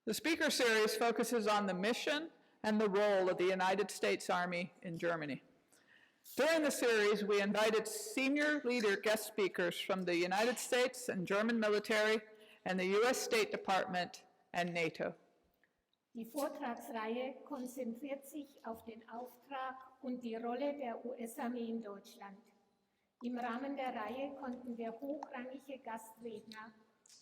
The speaker series focuses on the mission and the role of the United States Army in Germany. During the series, we invited senior leader guest speakers from the United States and German military and the US State Department and NATO. Die Vortragsreihe konzentriert sich auf den Auftrag und die Rolle der US-Armee in Deutschland. Im Rahmen der Reihe konnten wir hochrangige Gastredner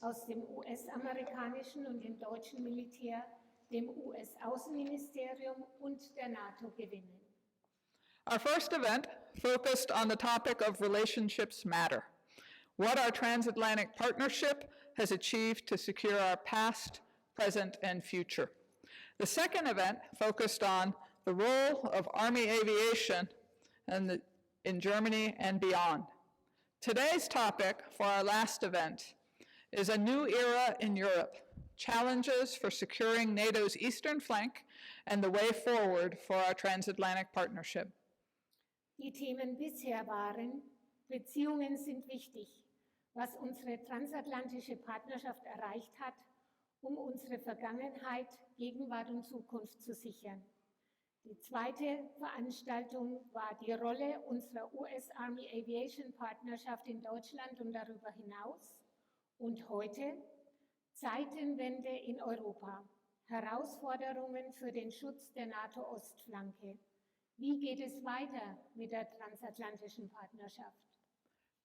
aus dem US-amerikanischen und dem deutschen Militär, dem US-Außenministerium und der NATO gewinnen. Our first event focused on the topic of relationships matter, what our transatlantic partnership has achieved to secure our past, present, and future. The second event focused on the role of Army aviation in Germany and beyond. Today's topic for our last event is a new era in Europe, challenges for securing NATO's eastern flank and the way forward for our transatlantic partnership. Die Themen bisher waren: Beziehungen sind wichtig, was unsere transatlantische Partnerschaft erreicht hat, um unsere Vergangenheit, Gegenwart und Zukunft zu sichern. Die zweite Veranstaltung war die Rolle unserer US Army Aviation Partnerschaft in Deutschland und darüber hinaus. Und heute Zeitenwende in Europa, Herausforderungen für den Schutz der NATO-Ostflanke. Wie geht es weiter mit der transatlantischen Partnerschaft?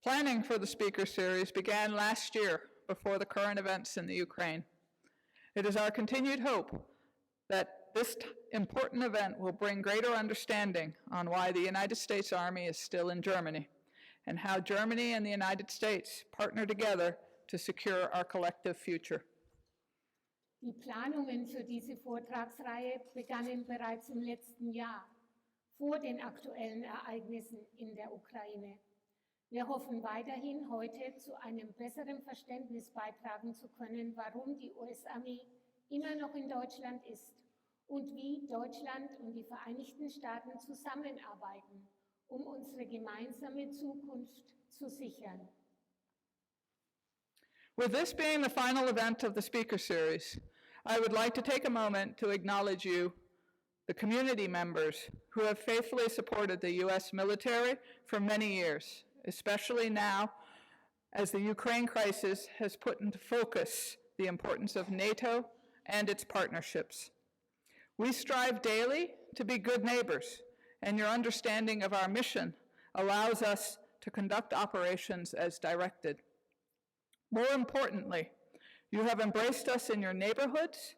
Planning for the speaker series began last year before the current events in the Ukraine. It is our continued hope that this important event will bring greater understanding on why the United States Army is still in Germany and how Germany and the United States partner together to secure our collective future. Die Planungen für diese Vortragsreihe begannen bereits im letzten Jahr, vor den aktuellen Ereignissen in der Ukraine. Wir hoffen weiterhin, heute zu einem besseren Verständnis beitragen zu können, warum die US-Armee immer noch in Deutschland ist und wie Deutschland und die Vereinigten Staaten zusammenarbeiten, um unsere gemeinsame Zukunft zu sichern. With this being the final event of the speaker series, I would like to take a moment to acknowledge you, the community members who have faithfully supported the U.S. military for many years, especially now as the Ukraine crisis has put into focus the importance of NATO and its partnerships. We strive daily to be good neighbors, and your understanding of our mission allows us to conduct operations as directed. More importantly, you have embraced us in your neighborhoods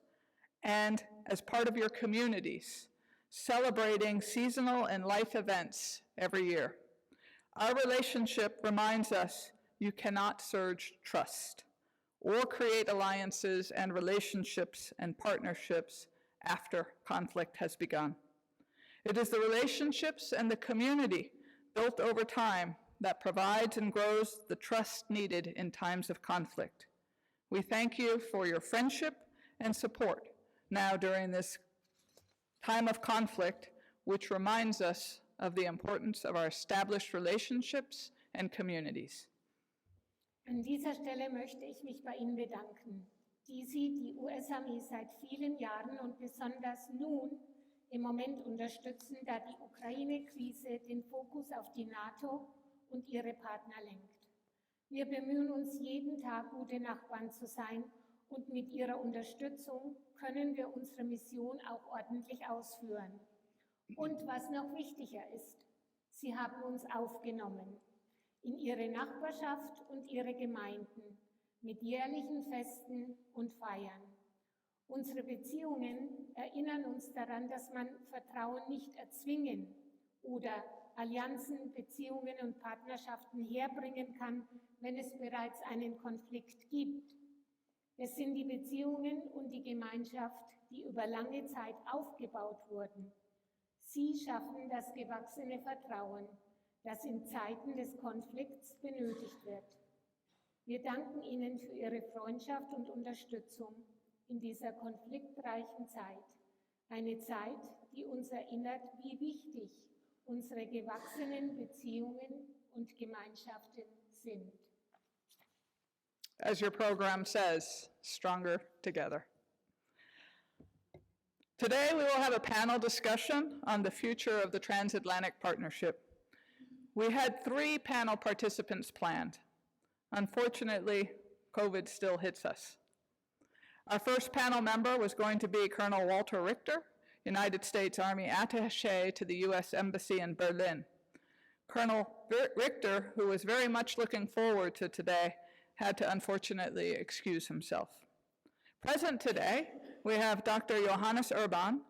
and as part of your communities, celebrating seasonal and life events every year. Our relationship reminds us you cannot surge trust or create alliances and relationships and partnerships after conflict has begun. It is the relationships and the community built over time that provides and grows the trust needed in times of conflict. We thank you for your friendship and support now during this time of conflict, which reminds us of the importance of our established relationships and communities. An dieser Stelle möchte ich mich bei Ihnen bedanken, die Sie, die US-Armee, seit vielen Jahren und besonders nun im Moment unterstützen, da die Ukraine-Krise den Fokus auf die NATO und ihre Partner lenkt. Wir bemühen uns jeden Tag, gute Nachbarn zu sein, und mit Ihrer Unterstützung können wir unsere Mission auch ordentlich ausführen. Und was noch wichtiger ist, Sie haben uns aufgenommen in Ihre Nachbarschaft und Ihre Gemeinden mit jährlichen Festen und Feiern. Unsere Beziehungen erinnern uns daran, dass man Vertrauen nicht erzwingen oder Allianzen, Beziehungen und Partnerschaften herbringen kann, wenn es bereits einen Konflikt gibt. Es sind die Beziehungen und die Gemeinschaft, die über lange Zeit aufgebaut wurden. Sie schaffen das gewachsene Vertrauen, das in Zeiten des Konflikts benötigt wird. Wir danken Ihnen für Ihre Freundschaft und Unterstützung in dieser konfliktreichen Zeit. Eine Zeit, die uns erinnert, wie wichtig unsere gewachsenen Beziehungen und Gemeinschaften sind. As your program says, stronger together. Today, we will have a panel discussion on the future of the Transatlantic Partnership. We had 3 panel participants planned. Unfortunately, COVID still hits us. Our first panel member was going to be Colonel Walter Richter, United States Army Attaché to the U.S. Embassy in Berlin. Colonel Richter, who was very much looking forward to today, had to unfortunately excuse himself. Present today, we have Dr. Johannes Urban,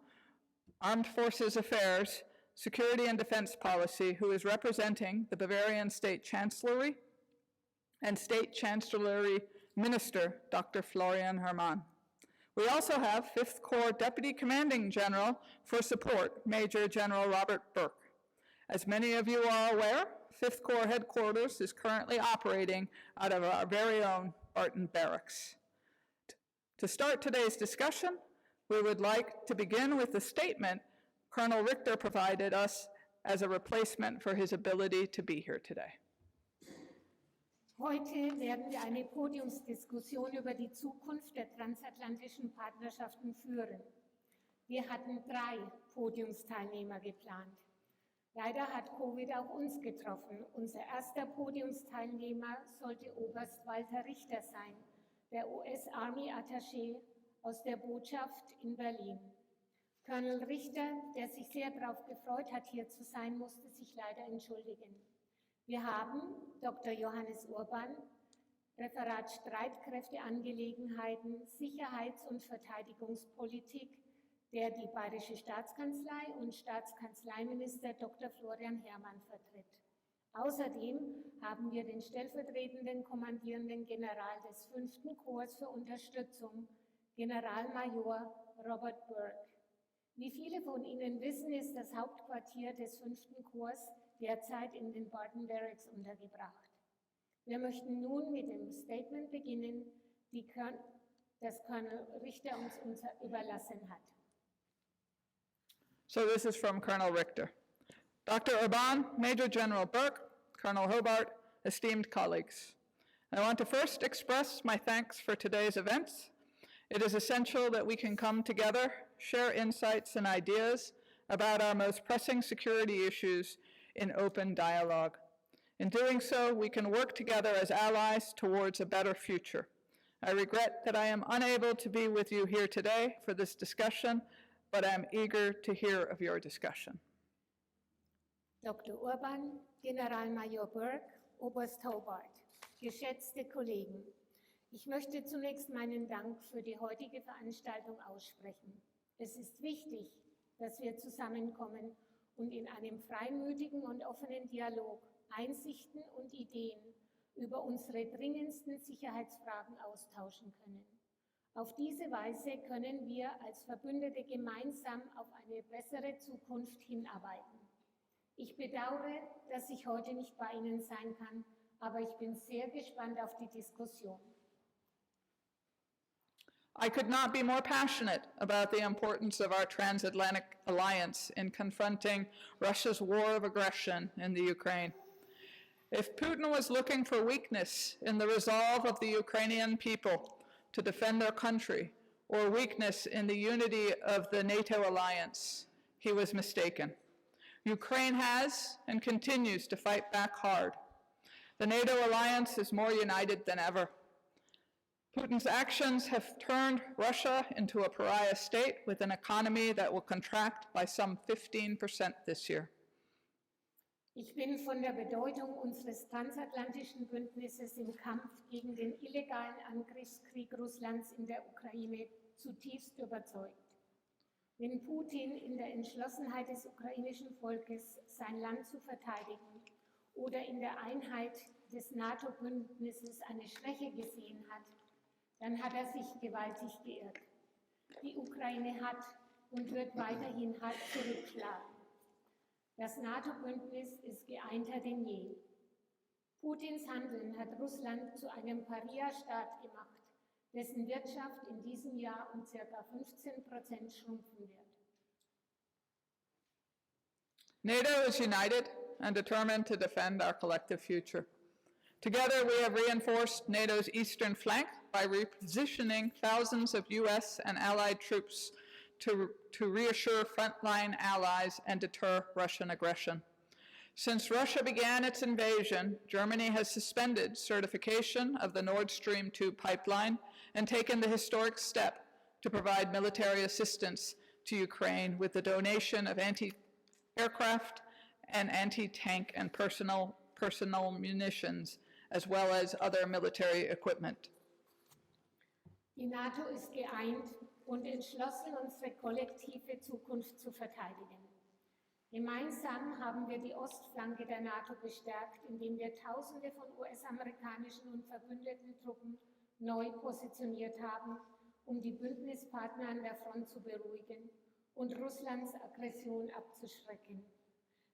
Armed Forces Affairs, Security and Defense Policy, who is representing the Bavarian State Chancellory and State Chancellory Minister, Dr. Florian Hermann. We also have 5th Corps Deputy Commanding General for Support, Major General Robert Burke. As many of you are aware, 5th Corps headquarters is currently operating out of our very own Barton Barracks. To start today's discussion, we would like to begin with the statement Colonel Richter provided us as a replacement for his ability to be here today. Heute werden wir eine Podiumsdiskussion über die Zukunft der transatlantischen Partnerschaften führen. Wir hatten 3 Podiumsteilnehmer geplant. Leider hat Covid auch uns getroffen. Unser erster Podiumsteilnehmer sollte Oberst Walter Richter sein, der US-Army-Attaché aus der Botschaft in Berlin. Colonel Richter, der sich sehr darauf gefreut hat, hier zu sein, musste sich leider entschuldigen. Wir haben Dr. Johannes Urban, Referat Streitkräfteangelegenheiten, Sicherheits- und Verteidigungspolitik, der die Bayerische Staatskanzlei und Staatskanzleiminister Dr. Florian Hermann vertritt. Außerdem haben wir den stellvertretenden Kommandierenden General des 5. Korps für Unterstützung, Generalmajor Robert Burke. Wie viele von Ihnen wissen, ist das Hauptquartier des 5. Korps derzeit in den Barton Barracks untergebracht. Wir möchten nun mit dem Statement beginnen, das Colonel Richter uns überlassen hat. So this is from Colonel Richter. Dr. Urban, Major General Burke, Colonel Hobart, esteemed colleagues. I want to first express my thanks for today's events. It is essential that we can come together, share insights and ideas about our most pressing security issues in open dialogue. In doing so, we can work together as allies towards a better future. I regret that I am unable to be with you here today for this discussion, but I am eager to hear of your discussion. Dr. Urban, Generalmajor Burke, Oberst Hobart, geschätzte Kollegen, ich möchte zunächst meinen Dank für die heutige Veranstaltung aussprechen. Es ist wichtig, dass wir zusammenkommen und in einem freimütigen und offenen Dialog Einsichten und Ideen über unsere dringendsten Sicherheitsfragen austauschen können. Auf diese Weise können wir als Verbündete gemeinsam auf eine bessere Zukunft hinarbeiten. Ich bedauere, dass ich heute nicht bei Ihnen sein kann, aber ich bin sehr gespannt auf die Diskussion. I could not be more passionate about the importance of our transatlantic alliance in confronting Russia's war of aggression in the Ukraine. If Putin was looking for weakness in the resolve of the Ukrainian people to defend their country, or weakness in the unity of the NATO alliance, he was mistaken. Ukraine has and continues to fight back hard. The NATO alliance is more united than ever. Putin's actions have turned Russia into a pariah state with an economy that will contract by some 15% this year. Ich bin von der Bedeutung unseres transatlantischen Bündnisses im Kampf gegen den illegalen Angriffskrieg Russlands in der Ukraine zutiefst überzeugt. Wenn Putin in der Entschlossenheit des ukrainischen Volkes, sein Land zu verteidigen, oder in der Einheit des NATO-Bündnisses eine Schwäche gesehen hat, dann hat er sich gewaltig geirrt. Die Ukraine hat und wird weiterhin hart zurückschlagen. Das NATO-Bündnis ist geeinter denn je. Putins Handeln hat Russland zu einem Paria-Staat gemacht, dessen Wirtschaft in diesem Jahr um ca. 15% schrumpfen wird. NATO is united and determined to defend our collective future. Together, we have reinforced NATO's eastern flank by repositioning thousands of U.S. and allied troops to reassure frontline allies and deter Russian aggression. Since Russia began its invasion, Germany has suspended certification of the Nord Stream 2 pipeline and taken the historic step to provide military assistance to Ukraine with the donation of anti-aircraft and anti-tank and personal munitions, as well as other military equipment. Die NATO ist geeint und entschlossen, unsere kollektive Zukunft zu verteidigen. Gemeinsam haben wir die Ostflanke der NATO gestärkt, indem wir Tausende von US-amerikanischen und verbündeten Truppen neu positioniert haben, um die Bündnispartner an der Front zu beruhigen und Russlands Aggression abzuschrecken.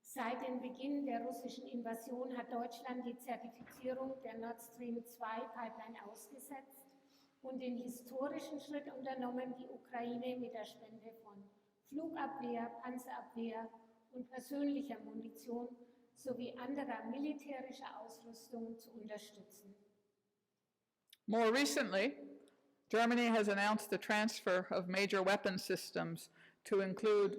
Seit dem Beginn der russischen Invasion hat Deutschland die Zertifizierung der Nord Stream 2 Pipeline ausgesetzt und den historischen Schritt unternommen, die Ukraine mit der Spende von Flugabwehr, Panzerabwehr und persönlicher Munition sowie anderer militärischer Ausrüstung zu unterstützen. More recently, Germany has announced the transfer of major weapon systems to include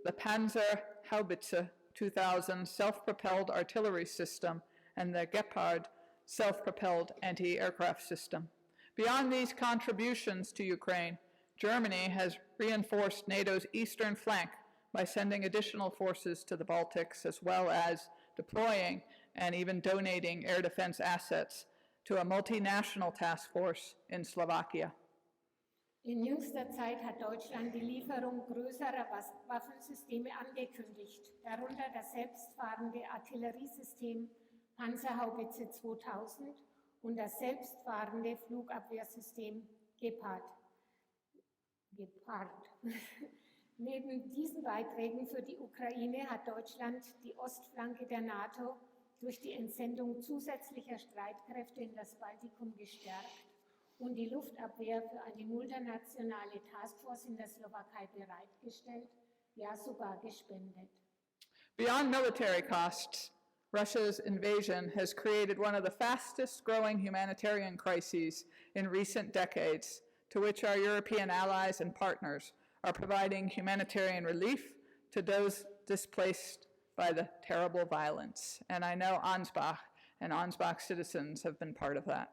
the Panzer Haubitze 2000 self-propelled artillery system and the Gepard self-propelled anti-aircraft system. Beyond these contributions to Ukraine, Germany has reinforced NATO's eastern flank by sending additional forces to the Baltics, as well as deploying and even donating air defense assets to a multinational task force in Slovakia. In jüngster Zeit hat Deutschland die Lieferung größerer Waffensysteme angekündigt, darunter das selbstfahrende Artilleriesystem Panzerhaubitze 2000 und das selbstfahrende Flugabwehrsystem Gepard. Neben diesen Beiträgen für die Ukraine hat Deutschland die Ostflanke der NATO durch die Entsendung zusätzlicher Streitkräfte in das Baltikum gestärkt und die Luftabwehr für eine multinationale Taskforce in der Slowakei bereitgestellt, ja sogar gespendet. Beyond military costs, Russia's invasion has created one of the fastest growing humanitarian crises in recent decades, to which our European allies and partners are providing humanitarian relief to those displaced by the terrible violence. And I know Ansbach and Ansbach citizens have been part of that.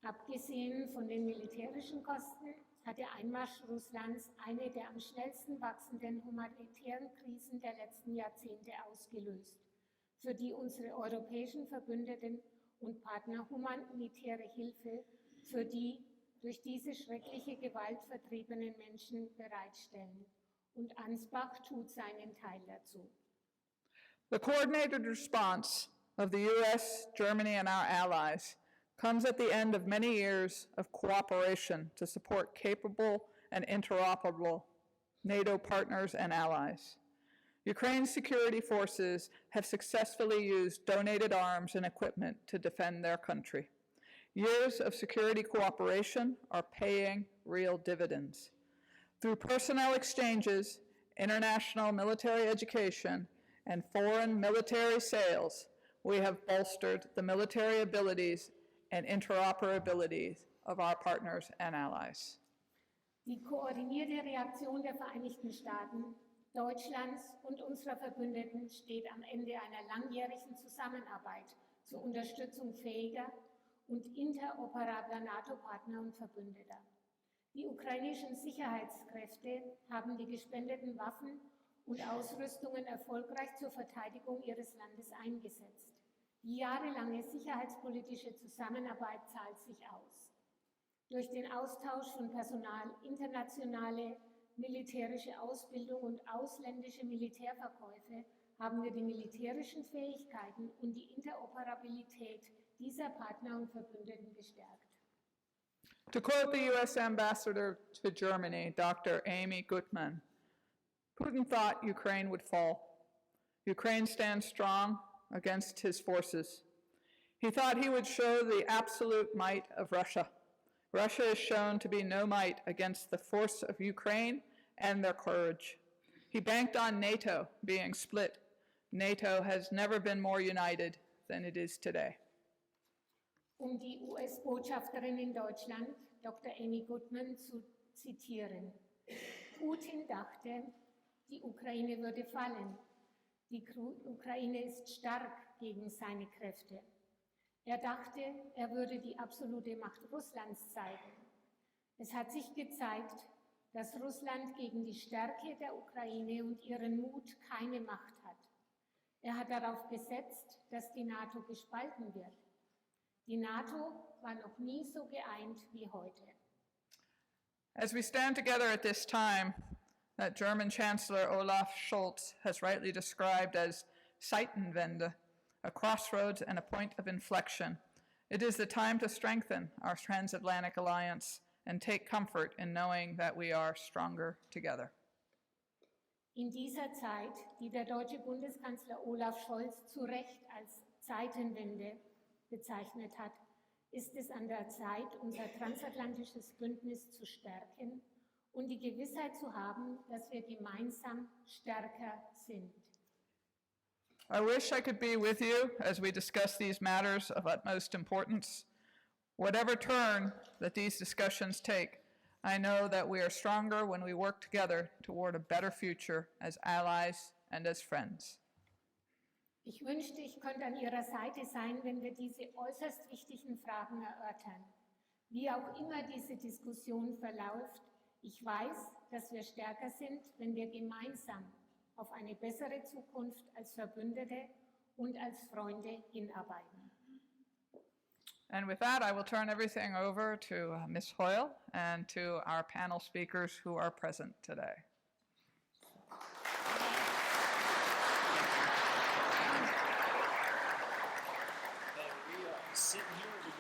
Abgesehen von den militärischen Kosten hat der Einmarsch Russlands eine der am schnellsten wachsenden humanitären Krisen der letzten Jahrzehnte ausgelöst, für die unsere europäischen Verbündeten und Partner humanitäre Hilfe für die durch diese schreckliche Gewalt vertriebenen Menschen bereitstellen. Und Ansbach tut seinen Teil dazu. The coordinated response of the US, Germany, and our allies comes at the end of many years of cooperation to support capable and interoperable NATO partners and allies. Ukraine's security forces have successfully used donated arms and equipment to defend their country. Years of security cooperation are paying real dividends. Through personnel exchanges, international military education, and foreign military sales, we have bolstered the military abilities and interoperability of our partners and allies. Die koordinierte Reaktion der Vereinigten Staaten, Deutschlands und unserer Verbündeten steht am Ende einer langjährigen Zusammenarbeit zur Unterstützung fähiger und interoperabler NATO-Partner und Verbündeter. Die ukrainischen Sicherheitskräfte haben die gespendeten Waffen und Ausrüstungen erfolgreich zur Verteidigung ihres Landes eingesetzt. Die jahrelange sicherheitspolitische Zusammenarbeit zahlt sich aus. Durch den Austausch von Personal, internationale militärische Ausbildung und ausländische Militärverkäufe haben wir die militärischen Fähigkeiten und die Interoperabilität dieser Partner und Verbündeten gestärkt. To quote the U.S. Ambassador to Germany, Dr. Amy Gutmann, Putin thought Ukraine would fall. Ukraine stands strong against his forces. He thought he would show the absolute might of Russia. Russia is shown to be no might against the force of Ukraine and their courage. He banked on NATO being split. NATO has never been more united than it is today. Die US-Botschafterin in Deutschland, Dr. Amy Gutmann, zu zitieren. Putin dachte, die Ukraine würde fallen. Die Ukraine ist stark gegen seine Kräfte. Er dachte, er würde die absolute Macht Russlands zeigen. Es hat sich gezeigt, dass Russland gegen die Stärke der Ukraine und ihren Mut keine Macht hat. Er hat darauf gesetzt, dass die NATO gespalten wird. Die NATO war noch nie so geeint wie heute. As we stand together at this time, that German Chancellor Olaf Scholz has rightly described as Zeitenwende, a crossroads and a point of inflection. It is the time to strengthen our transatlantic alliance and take comfort in knowing that we are stronger together. In dieser Zeit, die der deutsche Bundeskanzler Olaf Scholz zu Recht als Zeitenwende bezeichnet hat, ist es an der Zeit, unser transatlantisches Bündnis zu stärken und die Gewissheit zu haben, dass wir gemeinsam stärker sind. I wish I could be with you as we discuss these matters of utmost importance. Whatever turn that these discussions take, I know that we are stronger when we work together toward a better future as allies and as friends. Ich wünschte, ich könnte an Ihrer Seite sein, wenn wir diese äußerst wichtigen Fragen erörtern. Wie auch immer diese Diskussion verläuft, ich weiß, dass wir stärker sind, wenn wir gemeinsam auf eine bessere Zukunft als Verbündete und als Freunde hinarbeiten. And with that, I will turn everything over to Ms. Hoyle and to our panel speakers who are present today. Sitting here, we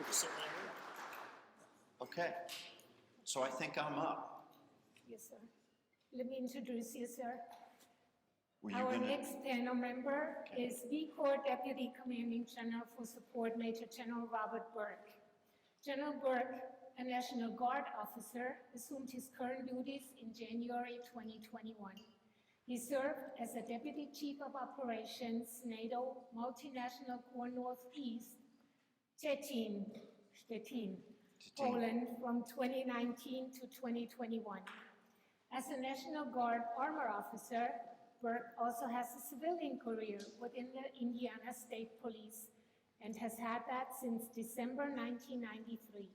go sit right here. Okay, so I think I'm up. Yes, sir. Let me introduce you, sir. Were you Our gonna? next panel member is V Corps Deputy Commanding General for Support Major General Robert Burke. General Burke, a National Guard officer, assumed his current duties in January 2021. He served as a Deputy Chief of Operations, NATO Multinational Corps Northeast, Stettin, Poland, from 2019 to 2021. As a National Guard armor officer, Burke also has a civilian career within the Indiana State Police and has had that since December 1993.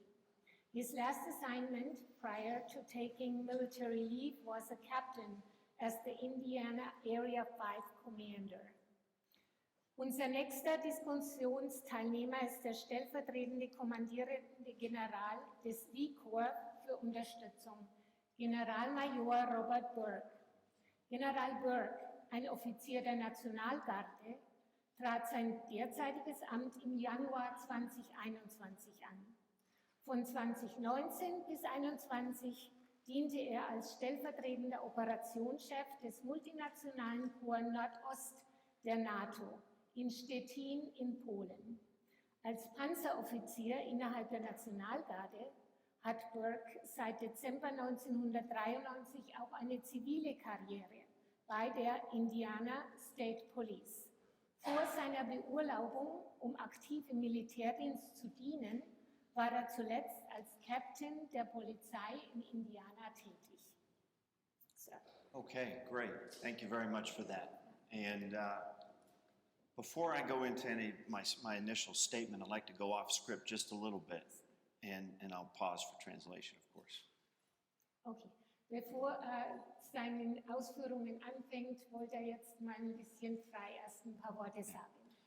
His last assignment prior to taking military leave was a captain as the Indiana Area 5 Commander. Unser nächster Diskussionsteilnehmer ist der stellvertretende kommandierende General des V-Corps für Unterstützung, Generalmajor Robert Burke. General Burke, ein Offizier der Nationalgarde, trat sein derzeitiges Amt im Januar 2021 an. Von 2019 bis 2021 diente er als stellvertretender Operationschef des multinationalen Korps Nordost der NATO in Stettin in Polen. Als Panzeroffizier innerhalb der Nationalgarde hat Burke seit Dezember 1993 auch eine zivile Karriere bei der Indiana State Police. Vor seiner Beurlaubung, um aktiv im Militärdienst zu dienen, war er zuletzt als Captain der Polizei in Indiana tätig. So. Okay, great. Thank you very much for that. And before I go into my initial statement, I'd like to go off script just a little bit, and I'll pause for translation, of course. Okay. Bevor seine Ausführungen anfängt, wollte er jetzt mal ein bisschen frei erst ein paar Worte sagen.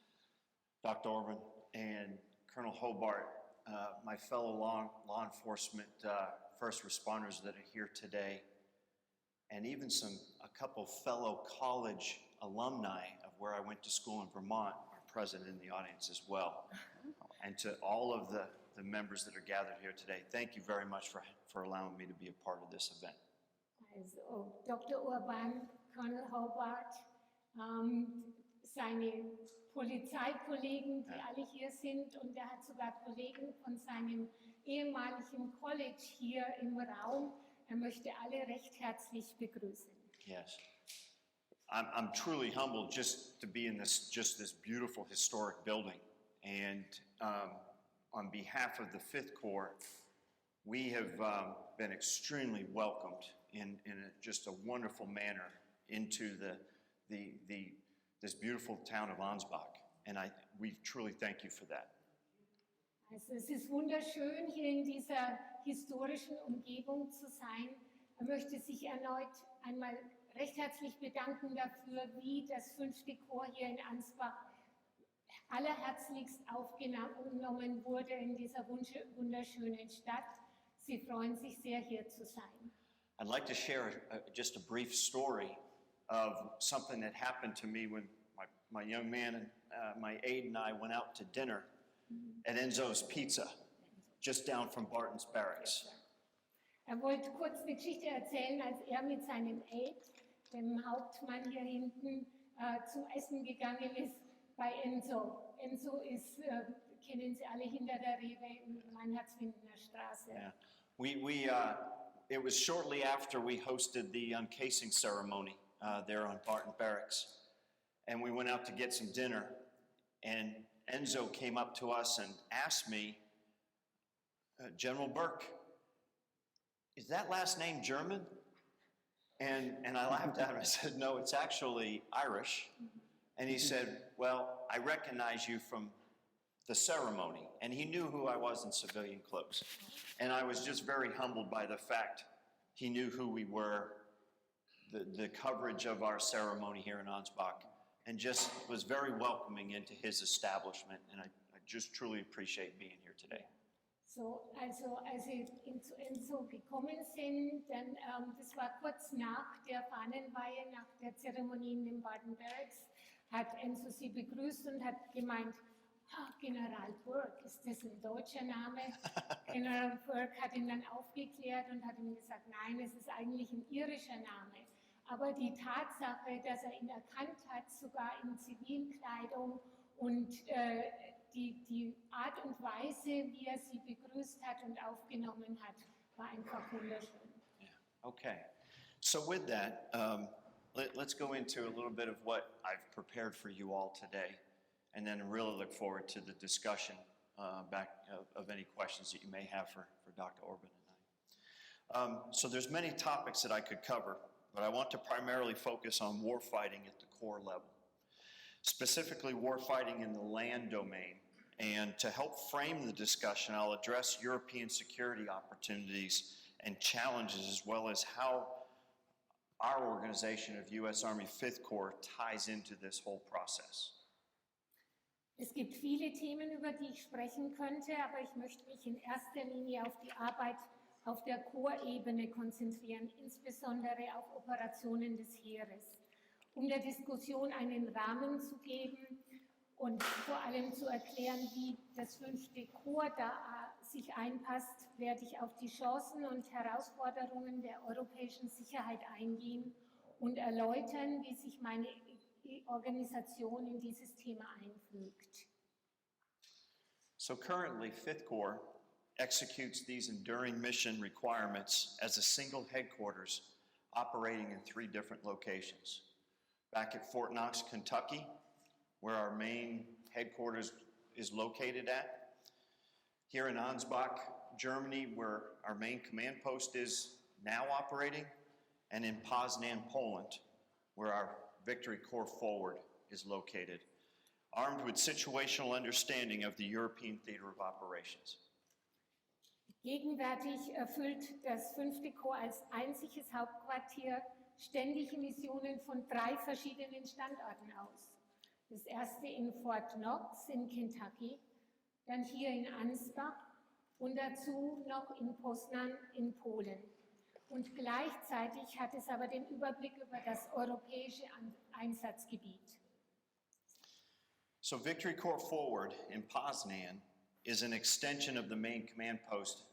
Dr. Orban and Colonel Hobart, my fellow law enforcement first responders that are here today, and even a couple fellow college alumni of where I went to school in Vermont are present in the audience as well. And to all of the members that are gathered here today, thank you very much for allowing me to be a part of this event. Also Dr. Orban, Colonel Hobart, seine Polizeikollegen, die alle hier sind, und er hat sogar Kollegen von seinem ehemaligen College hier im Raum. Er möchte alle recht herzlich begrüßen. Yes. I'm truly humbled just to be in this beautiful historic building. And on behalf of the 5th Corps, we have been extremely welcomed in just a wonderful manner into this beautiful town of Ansbach. And we truly thank you for that. Also es ist wunderschön, hier in dieser historischen Umgebung zu sein. Er möchte sich erneut einmal recht herzlich bedanken dafür, wie das 5. Korps hier in Ansbach allerherzlichst aufgenommen wurde in dieser wunderschönen Stadt. Sie freuen sich sehr, hier zu sein. I'd like to share just a brief story of something that happened to me when my young man and my aide and I went out to dinner at Enzo's Pizza, just down from Barton's Barracks. Wollte kurz eine Geschichte erzählen, als mit seinem Aide, dem Hauptmann hier hinten, zum Essen gegangen ist bei Enzo. Enzo ist, kennen Sie alle, hinter der Rewe in Meinhardswindener Straße. Yeah. It was shortly after we hosted the uncasing ceremony there on Barton Barracks. And we went out to get some dinner. And Enzo came up to us and asked me, General Burke, is that last name German? And I laughed at him. I said, no, it's actually Irish. And he said, well, I recognize you from the ceremony. And he knew who I was in civilian clothes. And I was just very humbled by the fact he knew who we were, the coverage of our ceremony here in Ansbach, and just was very welcoming into his establishment. And I just truly appreciate being here today. So, also als Sie zu Enzo gekommen sind, dann, das war kurz nach der Fahnenweihe, nach der Zeremonie in den Barton Barracks, hat Enzo Sie begrüßt und hat gemeint, General Burke, ist das ein deutscher Name? General Burke hat ihn dann aufgeklärt und hat ihm gesagt, nein, es ist eigentlich ein irischer Name. Aber die Tatsache, dass er ihn erkannt hat, sogar in Zivilkleidung und die Art und Weise, wie er sie begrüßt hat und aufgenommen hat, war einfach wunderschön. Yeah. Okay. So with that, let's go into a little bit of what I've prepared for you all today, and then really look forward to the discussion of any questions that you may have for Dr. Orban and I. So there's many topics that I could cover, but I want to primarily focus on warfighting at the corps level, specifically warfighting in the land domain. And to help frame the discussion, I'll address European security opportunities and challenges, as well as how our organization of U.S. Army 5th Corps ties into this whole process. Es gibt viele Themen, über die ich sprechen könnte, aber ich möchte mich in erster Linie auf die Arbeit auf der Korpsebene konzentrieren, insbesondere auf Operationen des Heeres, um der Diskussion einen Rahmen zu geben und vor allem zu erklären, wie das 5. Korps da sich einpasst, werde ich auf die Chancen und Herausforderungen der europäischen Sicherheit eingehen und erläutern, wie sich meine Organisation in dieses Thema einfügt. So currently, 5th Corps executes these enduring mission requirements as a single headquarters operating in 3 different locations. Back at Fort Knox, Kentucky, where our main headquarters is located at. Here in Ansbach, Germany, where our main command post is now operating, and in Poznan, Poland, where our Victory Corps Forward is located, armed with situational understanding of the European theater of operations. Gegenwärtig erfüllt das 5. Korps als einziges Hauptquartier ständige Missionen von 3 verschiedenen Standorten aus. Das erste in Fort Knox in Kentucky, dann hier in Ansbach und dazu noch in Poznan in Polen. Und gleichzeitig hat es aber den Überblick über das europäische Einsatzgebiet. So Victory Corps Forward in Poznan is an extension of the main command post,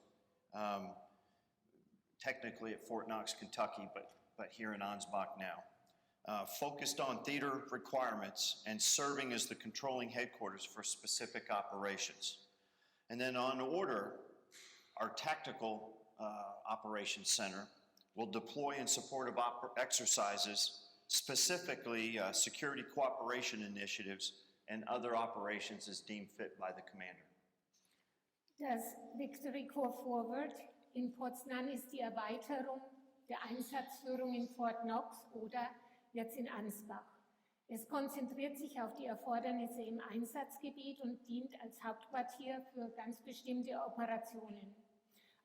technically at Fort Knox, Kentucky, but here in Ansbach now. Focused on theater requirements and serving as the controlling headquarters for specific operations. And then on order, our tactical operations center will deploy in support of exercises, specifically security cooperation initiatives and other operations as deemed fit by the commander. Das Victory Corps Forward in Poznań ist die Erweiterung der Einsatzführung in Fort Knox oder jetzt in Ansbach. Es konzentriert sich auf die Erfordernisse im Einsatzgebiet und dient als Hauptquartier für ganz bestimmte Operationen.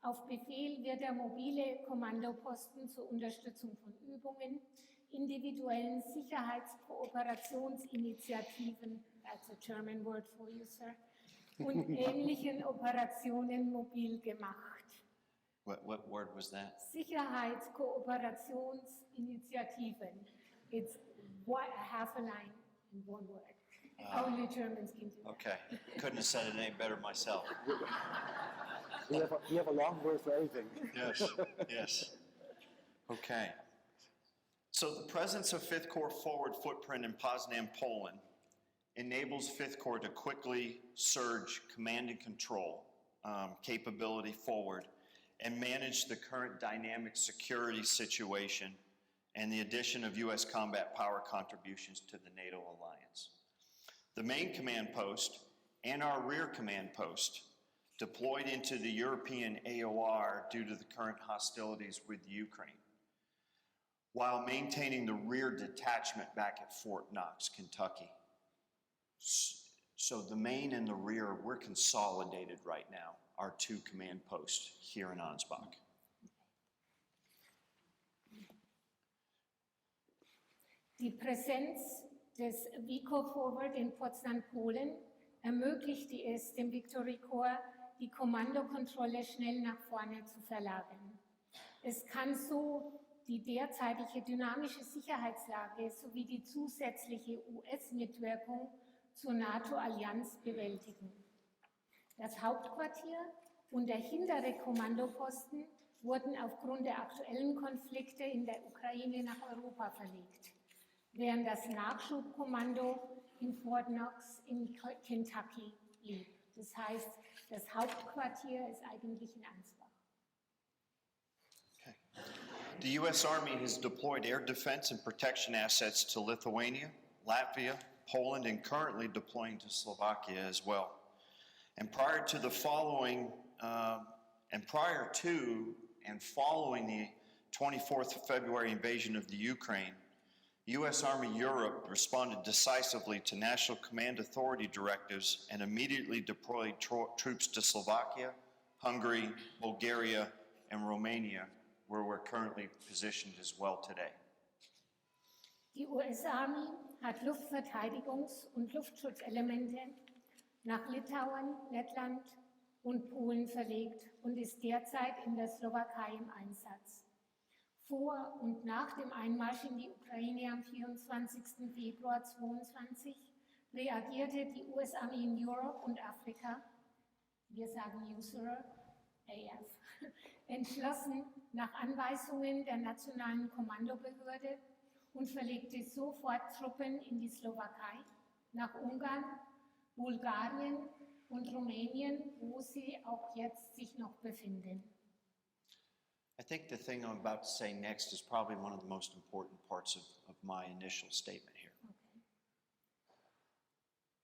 Auf Befehl wird der mobile Kommandoposten zur Unterstützung von Übungen, individuellen Sicherheitskooperationsinitiativen, that's a German word for you, sir, und ähnlichen Operationen mobil gemacht. What word was that? Sicherheitskooperationsinitiativen. It's half a line in one word. Only Germans can do that. Okay, couldn't have said it any better myself. We have a long word for everything. Yes, yes. Okay. So the presence of 5th Corps forward footprint in Poznan, Poland enables 5th Corps to quickly surge command and control capability forward and manage the current dynamic security situation and the addition of U.S. combat power contributions to the NATO alliance. The main command post and our rear command post deployed into the European AOR due to the current hostilities with Ukraine, while maintaining the rear detachment back at Fort Knox, Kentucky. So the main and the rear, we're consolidated right now, our 2 command posts here in Ansbach. Die Präsenz des VICO Forward in Poznań, Polen, ermöglichte es dem Victory Corps, die Kommandokontrolle schnell nach vorne zu verlagern. Es kann so die derzeitige dynamische Sicherheitslage sowie die zusätzliche US-Mitwirkung zur NATO-Allianz bewältigen. Das Hauptquartier und der hintere Kommandoposten wurden aufgrund der aktuellen Konflikte in der Ukraine nach Europa verlegt, während das Nachschubkommando in Fort Knox in Kentucky blieb. Das heißt, das Hauptquartier ist eigentlich in Ansbach. Okay. The U.S. Army has deployed air defense and protection assets to Lithuania, Latvia, Poland, and currently deploying to Slovakia as well. And prior to following the 24th of February invasion of the Ukraine, U.S. Army Europe responded decisively to National Command Authority directives and immediately deployed troops to Slovakia, Hungary, Bulgaria, and Romania, where we're currently positioned as well today. Die US Army hat Luftverteidigungs- und Luftschutzelemente nach Litauen, Lettland und Polen verlegt und ist derzeit in der Slowakei im Einsatz. Vor und nach dem Einmarsch in die Ukraine am 24. Februar 2022 reagierte die US Army in Europe und Afrika, wir sagen USAR, AF, entschlossen nach Anweisungen der Nationalen Kommandobehörde und verlegte sofort Truppen in die Slowakei, nach Ungarn, Bulgarien und Rumänien, wo sie auch jetzt sich noch befinden. I think the thing I'm about to say next is probably one of the most important parts of my initial statement here. Okay.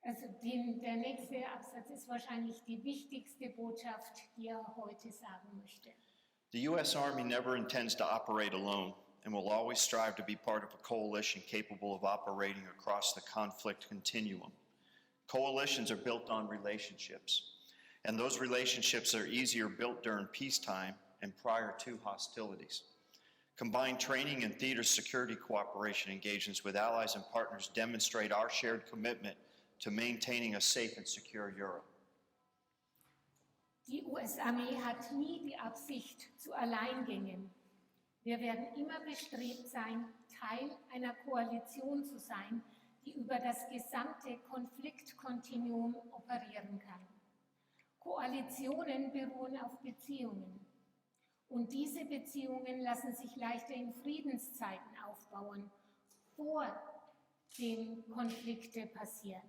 Also der nächste Absatz ist wahrscheinlich die wichtigste Botschaft, die er heute sagen möchte. The U.S. Army never intends to operate alone and will always strive to be part of a coalition capable of operating across the conflict continuum. Coalitions are built on relationships, and those relationships are easier built during peacetime and prior to hostilities. Combined training and theater security cooperation engagements with allies and partners demonstrate our shared commitment to maintaining a safe and secure Europe. Die US-Armee hat nie die Absicht zu Alleingängen. Wir werden immer bestrebt sein, Teil einer Koalition zu sein, die über das gesamte Konfliktkontinuum operieren kann. Koalitionen beruhen auf Beziehungen. Und diese Beziehungen lassen sich leichter in Friedenszeiten aufbauen, vor dem Konflikte passieren.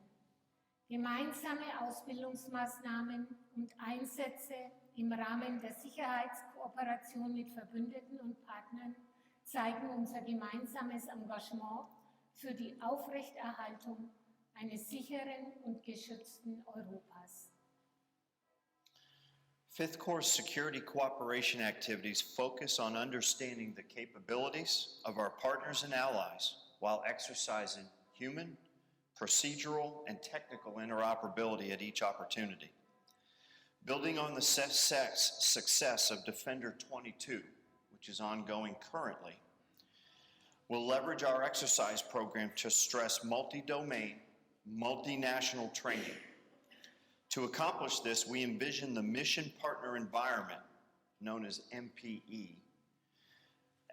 Gemeinsame Ausbildungsmaßnahmen und Einsätze im Rahmen der Sicherheitskooperation mit Verbündeten und Partnern zeigen unser gemeinsames Engagement für die Aufrechterhaltung eines sicheren und geschützten Europas. Fifth Corps security cooperation activities focus on understanding the capabilities of our partners and allies while exercising human, procedural, and technical interoperability at each opportunity. Building on the success of Defender 22, which is ongoing currently, we'll leverage our exercise program to stress multi-domain, multinational training. To accomplish this, we envision the mission partner environment, known as MPE,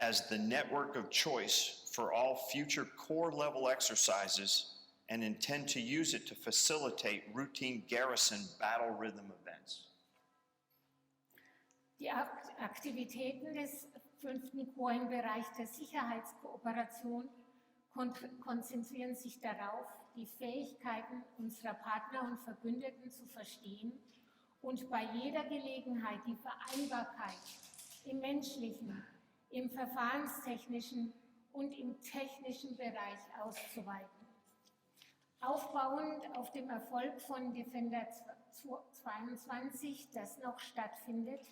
as the network of choice for all future core level exercises and intend to use it to facilitate routine garrison battle rhythm events. Die Aktivitäten des 5. Korps im Bereich der Sicherheitskooperation konzentrieren sich darauf, die Fähigkeiten unserer Partner und Verbündeten zu verstehen und bei jeder Gelegenheit die Vereinbarkeit im menschlichen, im verfahrenstechnischen und im technischen Bereich auszuweiten. Aufbauend auf dem Erfolg von Defender 22, das noch stattfindet,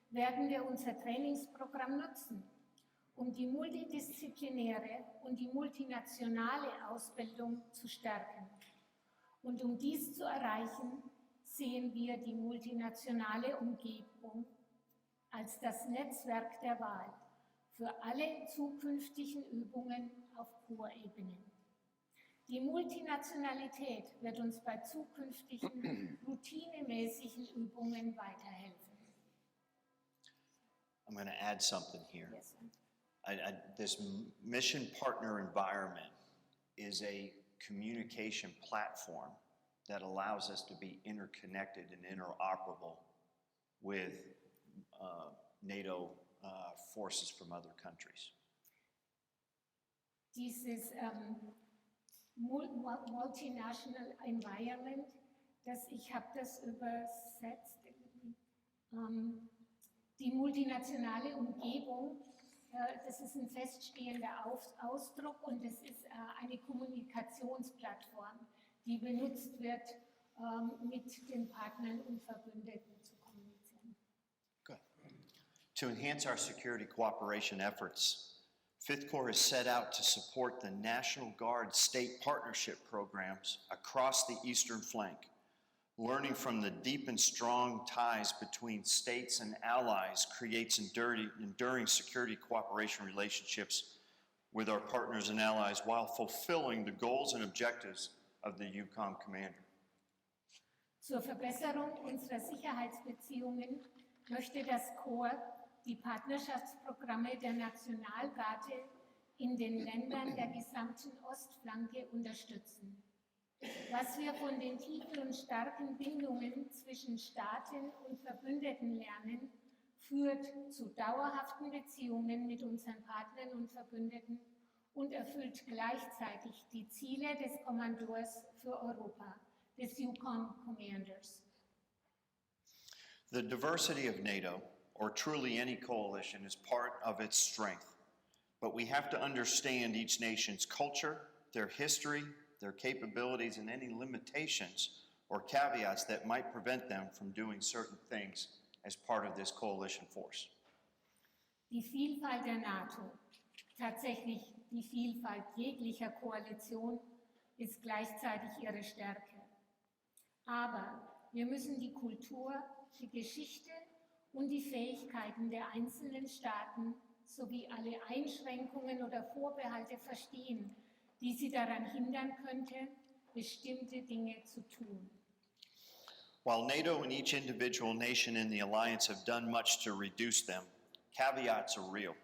werden wir unser Trainingsprogramm nutzen, um die multidisziplinäre und die multinationale Ausbildung zu stärken. Und um dies zu erreichen, sehen wir die multinationale Umgebung als das Netzwerk der Wahl für alle zukünftigen Übungen auf Korpsebene. Die Multinationalität wird uns bei zukünftigen routinemäßigen Übungen weiterhelfen. I'm going to add something here. Yes, sir. This mission partner environment is a communication platform that allows us to be interconnected and interoperable with NATO forces from other countries. Dieses multinational environment, ich habe das übersetzt, die multinationale Umgebung, das ist ein feststehender Ausdruck und es ist eine Kommunikationsplattform, die benutzt wird, mit den Partnern und Verbündeten zu kommunizieren. Good. To enhance our security cooperation efforts, Fifth Corps has set out to support the National Guard state partnership programs across the eastern flank, learning from the deep and strong ties between states and allies creates enduring security cooperation relationships with our partners and allies while fulfilling the goals and objectives of the EUCOM Commander. Zur Verbesserung unserer Sicherheitsbeziehungen möchte das Korps die Partnerschaftsprogramme der Nationalgarde in den Ländern der gesamten Ostflanke unterstützen. Was wir von den tiefen und starken Bindungen zwischen Staaten und Verbündeten lernen, führt zu dauerhaften Beziehungen mit unseren Partnern und Verbündeten und erfüllt gleichzeitig die Ziele des Kommandeurs für Europa, des EUCOM Commanders. The diversity of NATO, or truly any coalition, is part of its strength. But we have to understand each nation's culture, their history, their capabilities, and any limitations or caveats that might prevent them from doing certain things as part of this coalition force. Die Vielfalt der NATO, tatsächlich die Vielfalt jeglicher Koalition, ist gleichzeitig ihre Stärke. Aber wir müssen die Kultur, die Geschichte und die Fähigkeiten der einzelnen Staaten sowie alle Einschränkungen oder Vorbehalte verstehen, die sie daran hindern könnte, bestimmte Dinge zu tun. While NATO and each individual nation in the alliance have done much to reduce them, caveats are real.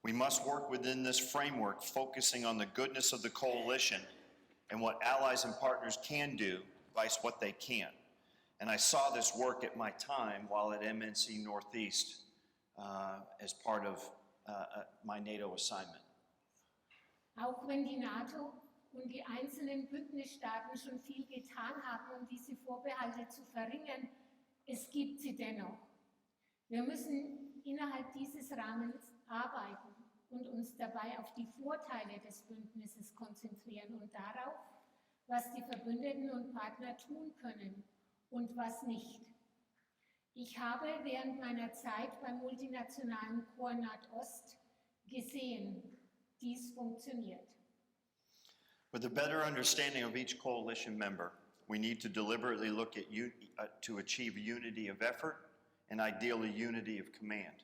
We must work within this framework, focusing on the goodness of the coalition and what allies and partners can do versus what they can't. And I saw this work at my time while at MNC Northeast as part of my NATO assignment. Auch wenn die NATO und die einzelnen Bündnisstaaten schon viel getan haben, um diese Vorbehalte zu verringern, es gibt sie dennoch. Wir müssen innerhalb dieses Rahmens arbeiten und uns dabei auf die Vorteile des Bündnisses konzentrieren und darauf, was die Verbündeten und Partner tun können und was nicht. Ich habe während meiner Zeit beim multinationalen Korps Nordost gesehen, dies funktioniert. With a better understanding of each coalition member, we need to deliberately look at to achieve unity of effort and ideally unity of command,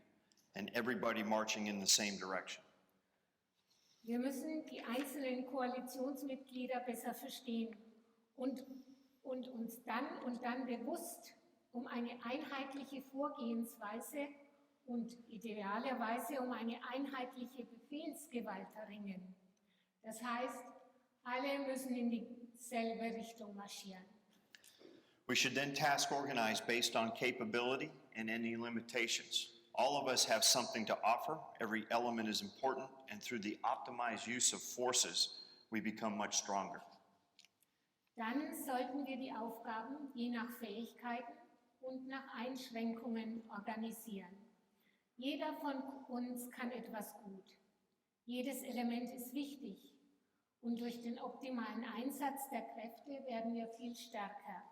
and everybody marching in the same direction. Wir müssen die einzelnen Koalitionsmitglieder besser verstehen und uns dann bewusst um eine einheitliche Vorgehensweise und idealerweise um eine einheitliche Befehlsgewalt ringen. Das heißt, alle müssen in dieselbe Richtung marschieren. We should then task organize based on capability and any limitations. All of us have something to offer. Every element is important, and through the optimized use of forces, we become much stronger. Dann sollten wir die Aufgaben je nach Fähigkeiten und nach Einschränkungen organisieren. Jeder von uns kann etwas gut. Jedes Element ist wichtig. Und durch den optimalen Einsatz der Kräfte werden wir viel stärker.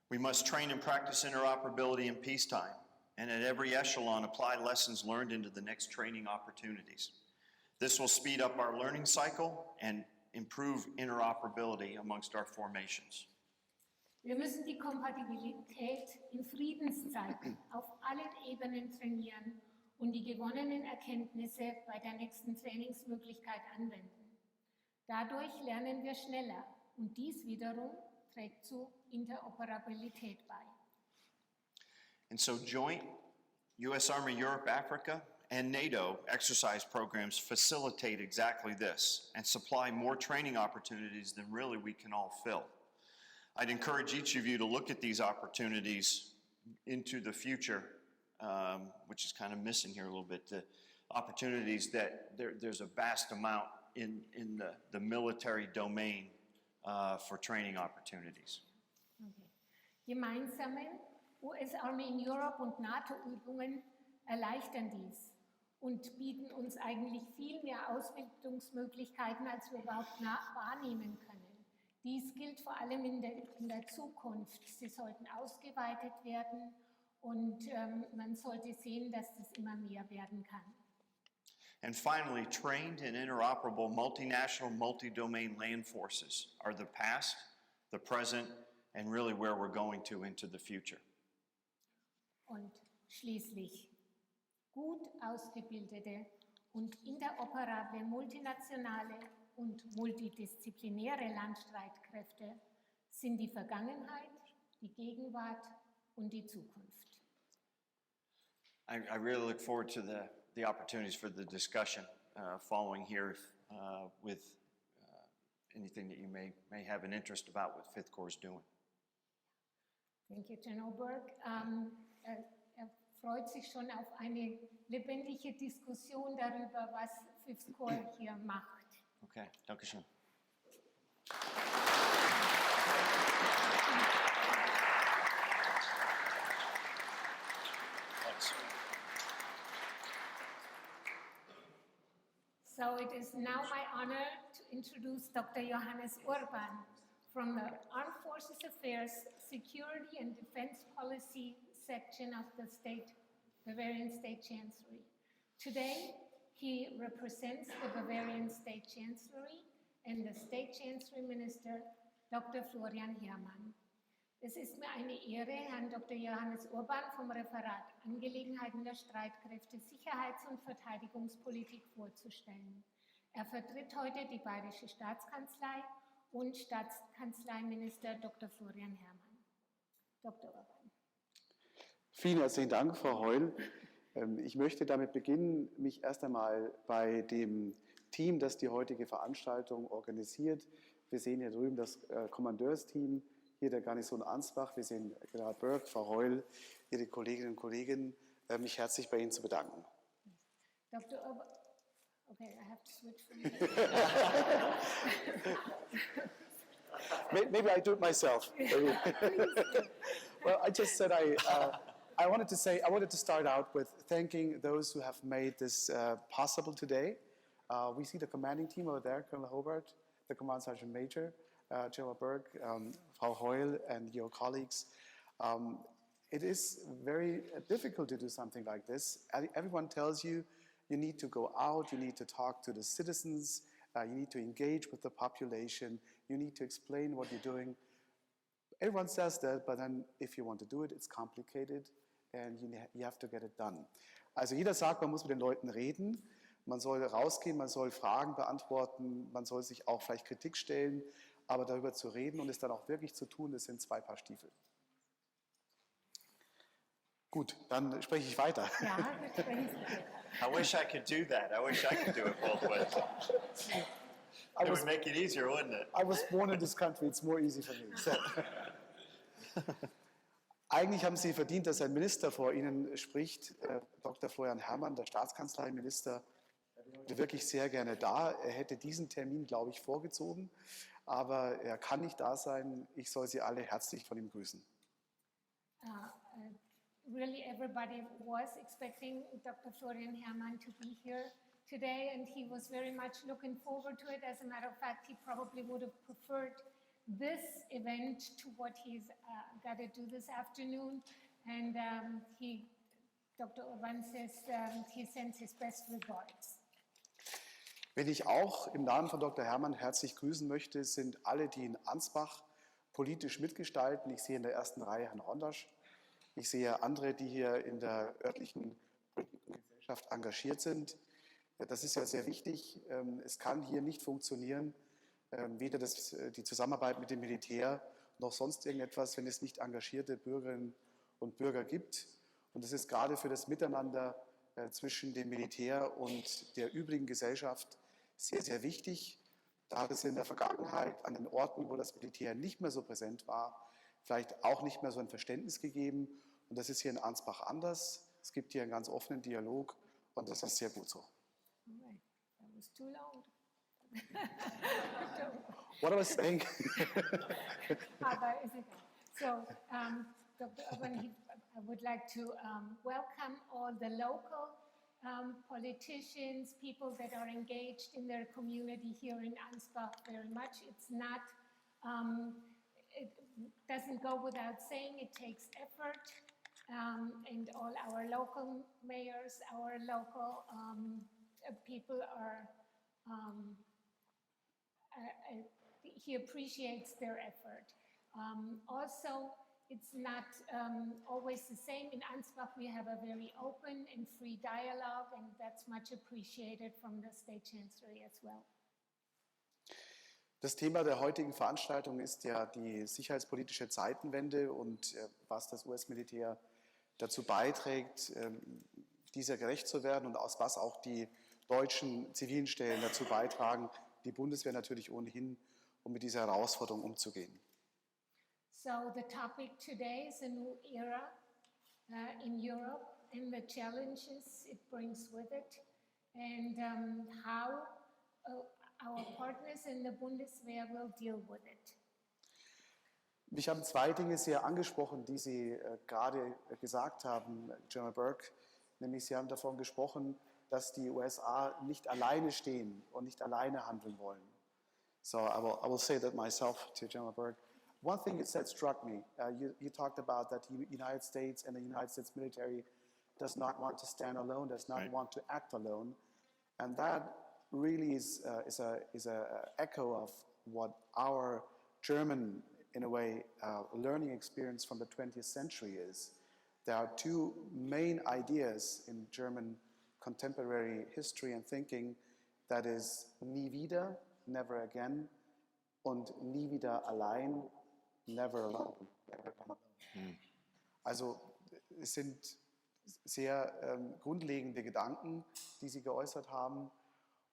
We must train and practice interoperability in peacetime, and at every echelon apply lessons learned into the next training opportunities. This will speed up our learning cycle and improve interoperability amongst our formations. Wir müssen die Kompatibilität in Friedenszeiten auf allen Ebenen trainieren und die gewonnenen Erkenntnisse bei der nächsten Trainingsmöglichkeit anwenden. Dadurch lernen wir schneller und dies wiederum trägt zu Interoperabilität bei. And so joint U.S. Army Europe, Africa, and NATO exercise programs facilitate exactly this and supply more training opportunities than really we can all fill. I'd encourage each of you to look at these opportunities into the future, which is kind of missing here a little bit, the opportunities that there's a vast amount in the military domain for training opportunities. Okay. Gemeinsame US Army in Europe und NATO-Übungen erleichtern dies und bieten uns eigentlich viel mehr Ausbildungsmöglichkeiten, als wir überhaupt wahrnehmen können. Dies gilt vor allem in der Zukunft. Sie sollten ausgeweitet werden und man sollte sehen, dass das immer mehr werden kann. And finally, trained and interoperable multinational, multi-domain land forces are the past, the present, and really where we're going to into the future. Und schließlich gut ausgebildete und interoperable multinationale und multidisziplinäre Landstreitkräfte sind die Vergangenheit, die Gegenwart und die Zukunft. I really look forward to the opportunities for the discussion following here with anything that you may have an interest about what Fifth Corps is doing. Thank you, General Burke. Er freut sich schon auf eine lebendige Diskussion darüber, was Fifth Corps hier macht. Okay, danke schön. Thanks. So it is now my honor to introduce Dr. Johannes Urban from the Armed Forces Affairs, Security and Defense Policy section of the Bavarian State Chancellory. Today, he represents the Bavarian State Chancellory and the State Chancellery Minister, Dr. Florian Herrmann. Es ist mir eine Ehre, Herrn Dr. Johannes Urban vom Referat Angelegenheiten der Streitkräfte, Sicherheits- und Verteidigungspolitik vorzustellen. Er vertritt heute die Bayerische Staatskanzlei und Staatskanzleiminister Dr. Florian Herrmann. Dr. Urban. Vielen herzlichen Dank, Frau Heul. Ich möchte damit beginnen, mich erst einmal bei dem Team, das die heutige Veranstaltung organisiert. Wir sehen hier drüben das Kommandeursteam, hier der Garnison Ansbach. Wir sehen General Burke, Frau Heul, Ihre Kolleginnen und Kollegen, mich herzlich bei Ihnen zu bedanken. Dr. Urban. Okay, I have to switch from Maybe I do it myself. Well, I just said I wanted to start out with thanking those who have made this possible today. We see the commanding team over there, Colonel Hobart, the Command Sergeant Major, General Burke, Frau Heul, and your colleagues. It is very difficult to do something like this. Everyone tells you you need to go out, you need to talk to the citizens, you need to engage with the population, you need to explain what you're doing. Everyone says that, but then if you want to do it, it's complicated and you have to get it done. Also jeder sagt, man muss mit den Leuten reden, man soll rausgehen, man soll Fragen beantworten, man soll sich auch vielleicht Kritik stellen, aber darüber zu reden und es dann auch wirklich zu tun, das sind zwei Paar Stiefel. Gut, dann spreche ich weiter. Ja, wir sprechen Sie weiter. I wish I could do that. I wish I could do it both ways. It would make it easier, wouldn't it? I was born in this country, it's more easy for me. So. Eigentlich haben Sie verdient, dass ein Minister vor Ihnen spricht, Dr. Florian Herrmann, der Staatskanzleiminister, wäre wirklich sehr gerne da. Er hätte diesen Termin, glaube ich, vorgezogen, aber er kann nicht da sein. Ich soll Sie alle herzlich von ihm grüßen. Really, everybody was expecting Dr. Florian Herrmann to be here today, and he was very much looking forward to it. As a matter of fact, he probably would have preferred this event to what he's got to do this afternoon. And Dr. Urban says he sends his best regards. Wen ich auch im Namen von Dr. Herrmann herzlich grüßen möchte, sind alle, die in Ansbach politisch mitgestalten. Ich sehe in der ersten Reihe Herrn Rondasch. Ich sehe andere, die hier in der örtlichen Gesellschaft engagiert sind. Das ist ja sehr wichtig. Es kann hier nicht funktionieren, weder die Zusammenarbeit mit dem Militär noch sonst irgendetwas, wenn es nicht engagierte Bürgerinnen und Bürger gibt. Und das ist gerade für das Miteinander zwischen dem Militär und der übrigen Gesellschaft sehr, sehr wichtig. Da hat es in der Vergangenheit an den Orten, wo das Militär nicht mehr so präsent war, vielleicht auch nicht mehr so ein Verständnis gegeben. Und das ist hier in Ansbach anders. Es gibt hier einen ganz offenen Dialog und das ist sehr gut so. Right. That was too long. What I was saying. Aber is it? So, Dr. Urban, I would like to welcome all the local politicians, people that are engaged in their community here in Ansbach very much. It's not, it doesn't go without saying, it takes effort. And all our local mayors, our local people are, he appreciates their effort. Also, it's not always the same. In Ansbach, we have a very open and free dialogue, and that's much appreciated from the State Chancellory as well. Das Thema der heutigen Veranstaltung ist ja die sicherheitspolitische Zeitenwende und was das US-Militär dazu beiträgt, dieser gerecht zu werden und aus was auch die deutschen zivilen Stellen dazu beitragen, die Bundeswehr natürlich ohnehin, um mit dieser Herausforderung umzugehen. So the topic today is a new era in Europe and the challenges it brings with it, and how our partners in the Bundeswehr will deal with it. Mich haben zwei Dinge sehr angesprochen, die Sie gerade gesagt haben, General Burke. Nämlich Sie haben davon gesprochen, dass die USA nicht alleine stehen und nicht alleine handeln wollen. So I will say that myself to General Burke. One thing that struck me, you talked about that the United States and the United States military does not want to stand alone, does not want to act alone. And that really is a echo of what our German, in a way, learning experience from the 20th century is. There are two main ideas in German contemporary history and thinking, that is nie wieder, never again, und nie wieder allein, never alone. Also es sind sehr grundlegende Gedanken, die Sie geäußert haben.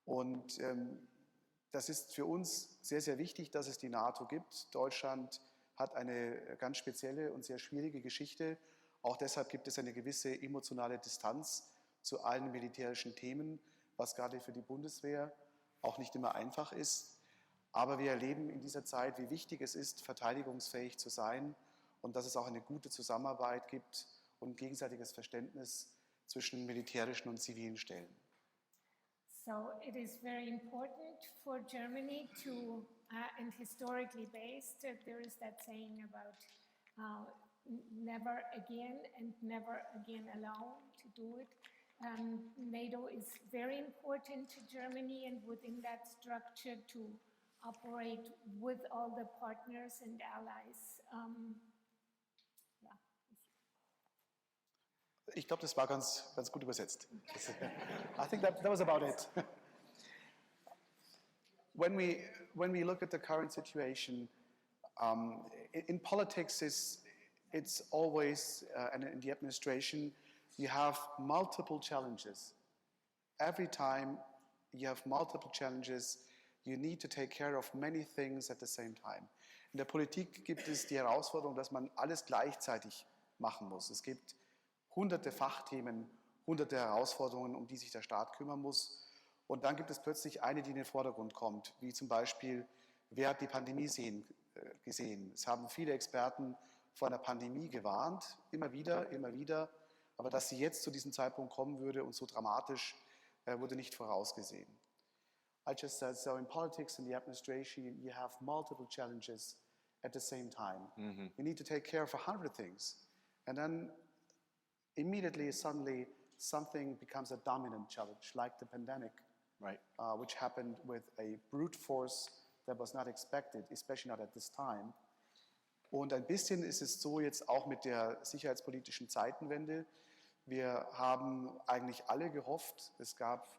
Und das ist für uns sehr, sehr wichtig, dass es die NATO gibt. Deutschland hat eine ganz spezielle und sehr schwierige Geschichte. Auch deshalb gibt es eine gewisse emotionale Distanz zu allen militärischen Themen, was gerade für die Bundeswehr auch nicht immer einfach ist. Aber wir erleben in dieser Zeit, wie wichtig es ist, verteidigungsfähig zu sein und dass es auch eine gute Zusammenarbeit gibt und gegenseitiges Verständnis zwischen militärischen und zivilen Stellen. So it is very important for Germany to, and historically based, there is that saying about never again and never again alone to do it. NATO is very important to Germany, and within that structure to operate with all the partners and allies. Yeah. Ich glaube, das war ganz gut übersetzt. I think that was about it. When we look at the current situation, in politics, it's always, and in the administration, you have multiple challenges. Every time you have multiple challenges, you need to take care of many things at the same time. In der Politik gibt es die Herausforderung, dass man alles gleichzeitig machen muss. Es gibt hunderte Fachthemen, hunderte Herausforderungen, um die sich der Staat kümmern muss. Und dann gibt es plötzlich eine, die in den Vordergrund kommt, wie zum Beispiel, wer hat die Pandemie gesehen? Es haben viele Experten vor einer Pandemie gewarnt, immer wieder, aber dass sie jetzt zu diesem Zeitpunkt kommen würde und so dramatisch, wurde nicht vorausgesehen. I just said, so in politics and the administration, you have multiple challenges at the same time. Mm-hmm. You need to take care of 100 things. And then immediately, suddenly, something becomes a dominant challenge, like the pandemic, right? Which happened with a brute force that was not expected, especially not at this time. Und ein bisschen ist es so jetzt auch mit der sicherheitspolitischen Zeitenwende. Wir haben eigentlich alle gehofft, es gab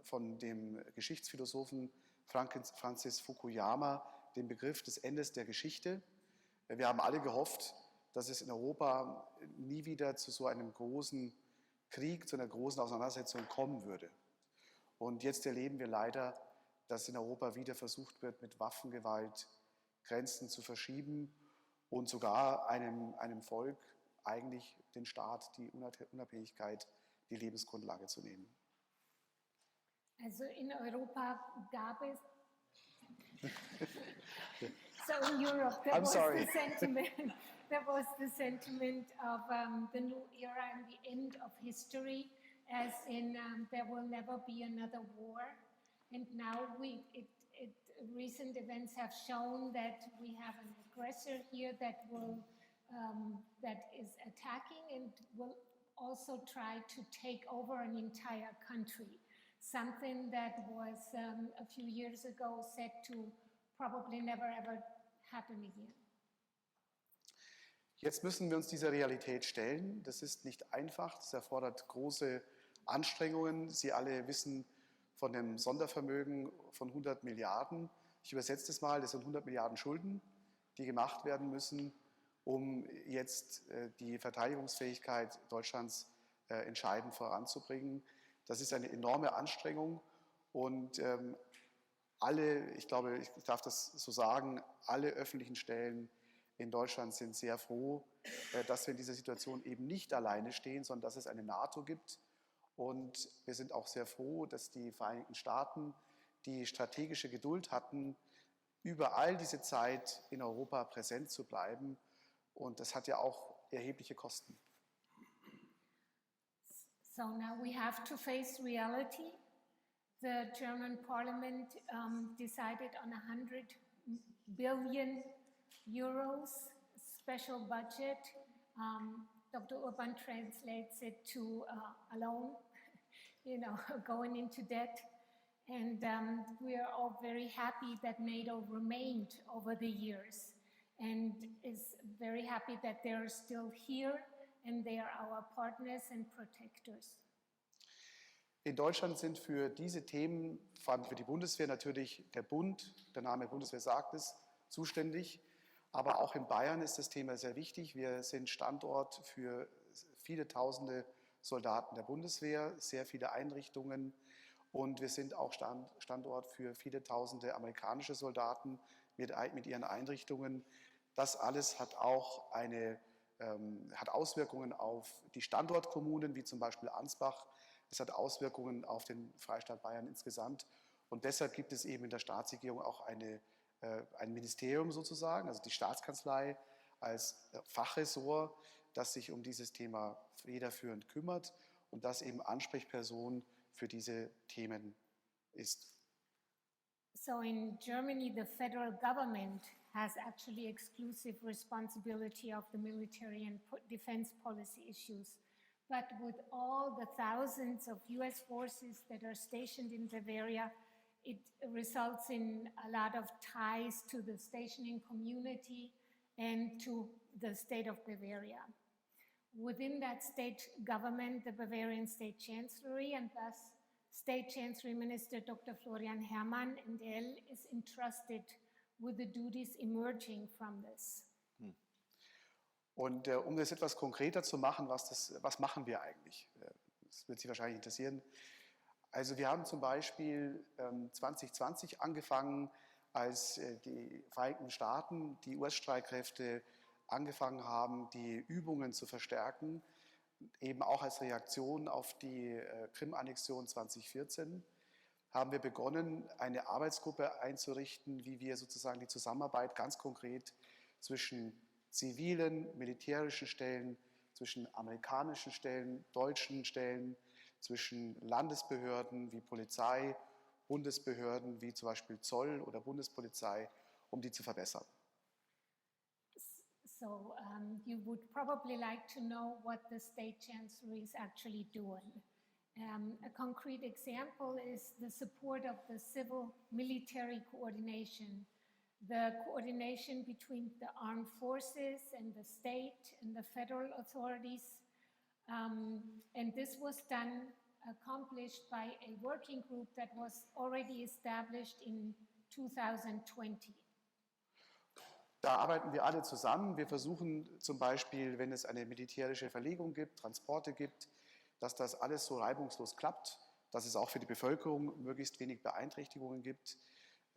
von dem Geschichtsphilosophen Francis Fukuyama den Begriff des Endes der Geschichte. Wir haben alle gehofft, dass es in Europa nie wieder zu so einem großen Krieg, zu einer großen Auseinandersetzung kommen würde. Und jetzt erleben wir leider, dass in Europa wieder versucht wird, mit Waffengewalt Grenzen zu verschieben und sogar einem Volk eigentlich den Staat, die Unabhängigkeit, die Lebensgrundlage zu nehmen. Also in Europa gab es, so in Europe there was the sentiment of the new era and the end of history, as in there will never be another war. And now recent events have shown that we have an aggressor here that is attacking and will also try to take over an entire country. Something that was a few years ago said to probably never ever happen again. Jetzt müssen wir uns dieser Realität stellen. Das ist nicht einfach, das erfordert große Anstrengungen. Sie alle wissen von dem Sondervermögen von 100 Milliarden. Ich übersetze das mal, das sind 100 Milliarden Schulden, die gemacht werden müssen, um jetzt die Verteidigungsfähigkeit Deutschlands entscheidend voranzubringen. Das ist eine enorme Anstrengung und ich glaube, ich darf das so sagen, alle öffentlichen Stellen in Deutschland sind sehr froh, dass wir in dieser Situation eben nicht alleine stehen, sondern dass es eine NATO gibt. Und wir sind auch sehr froh, dass die Vereinigten Staaten die strategische Geduld hatten, über all diese Zeit in Europa präsent zu bleiben. Und das hat ja auch erhebliche Kosten. So now we have to face reality. The German Parliament decided on 100 billion euros special budget. Dr. Urban translates it to a loan, going into debt. And we are all very happy that NATO remained over the years and is very happy that they are still here and they are our partners and protectors. In Deutschland sind für diese Themen, vor allem für die Bundeswehr, natürlich der Bund, der Name Bundeswehr sagt es, zuständig. Aber auch in Bayern ist das Thema sehr wichtig. Wir sind Standort für viele tausende Soldaten der Bundeswehr, sehr viele Einrichtungen. Und wir sind auch Standort für viele tausende amerikanische Soldaten mit ihren Einrichtungen. Das alles hat auch hat Auswirkungen auf die Standortkommunen, wie zum Beispiel Ansbach. Es hat Auswirkungen auf den Freistaat Bayern insgesamt. Und deshalb gibt es eben in der Staatsregierung auch ein Ministerium sozusagen, also die Staatskanzlei als Fachressort, das sich um dieses Thema federführend kümmert und das eben Ansprechperson für diese Themen ist. So in Germany, the federal government has actually exclusive responsibility of the military and defense policy issues. But with all the thousands of US forces that are stationed in Bavaria, it results in a lot of ties to the stationing community and to the state of Bavaria. Within that state government, the Bavarian State Chancellory and thus State Chancellery Minister Dr. Florian Herrmann, NDL, is entrusted with the duties emerging from this. Und um das etwas konkreter zu machen, was machen wir eigentlich? Das wird Sie wahrscheinlich interessieren. Also wir haben zum Beispiel 2020 angefangen, als die Vereinigten Staaten, die US-Streitkräfte angefangen haben, die Übungen zu verstärken, eben auch als Reaktion auf die Krim-Annexion 2014, haben wir begonnen, eine Arbeitsgruppe einzurichten, wie wir sozusagen die Zusammenarbeit ganz konkret zwischen zivilen, militärischen Stellen, zwischen amerikanischen Stellen, deutschen Stellen, zwischen Landesbehörden wie Polizei, Bundesbehörden wie zum Beispiel Zoll oder Bundespolizei, um die zu verbessern. So you would probably like to know what the State Chancellery is actually doing. A concrete example is the support of the civil-military coordination, the coordination between the armed forces and the state and the federal authorities. And this was accomplished by a working group that was already established in 2020. Da arbeiten wir alle zusammen. Wir versuchen zum Beispiel, wenn es eine militärische Verlegung gibt, Transporte gibt, dass das alles so reibungslos klappt, dass es auch für die Bevölkerung möglichst wenig Beeinträchtigungen gibt.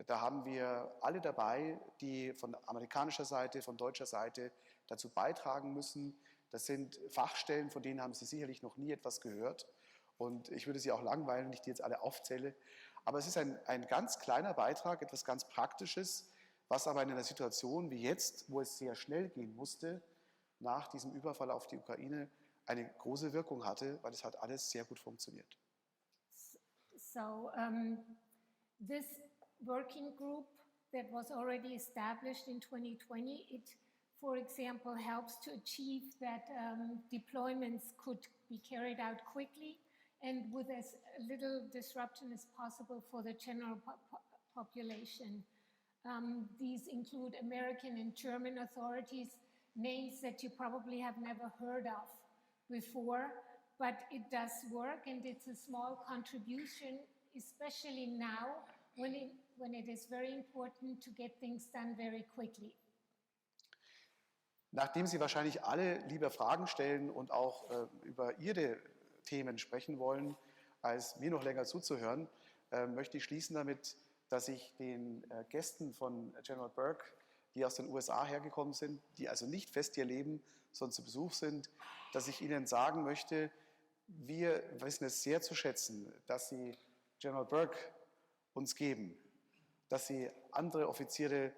Da haben wir alle dabei, die von amerikanischer Seite, von deutscher Seite dazu beitragen müssen. Das sind Fachstellen, von denen haben Sie sicherlich noch nie etwas gehört. Und ich würde Sie auch langweilen, wenn ich die jetzt alle aufzähle. Aber es ist ein ganz kleiner Beitrag, etwas ganz Praktisches, was aber in einer Situation wie jetzt, wo es sehr schnell gehen musste, nach diesem Überfall auf die Ukraine, eine große Wirkung hatte, weil es hat alles sehr gut funktioniert. So this working group that was already established in 2020, it, for example, helps to achieve that deployments could be carried out quickly and with as little disruption as possible for the general population. These include American and German authorities, names that you probably have never heard of before, but it does work and it's a small contribution, especially now when it is very important to get things done very quickly. Nachdem Sie wahrscheinlich alle lieber Fragen stellen und auch über Ihre Themen sprechen wollen, als mir noch länger zuzuhören, möchte ich schließen damit, dass ich den Gästen von General Burke, die aus den USA hergekommen sind, die also nicht fest hier leben, sondern zu Besuch sind, dass ich Ihnen sagen möchte, wir wissen es sehr zu schätzen, dass Sie General Burke uns geben, dass Sie andere Offiziere,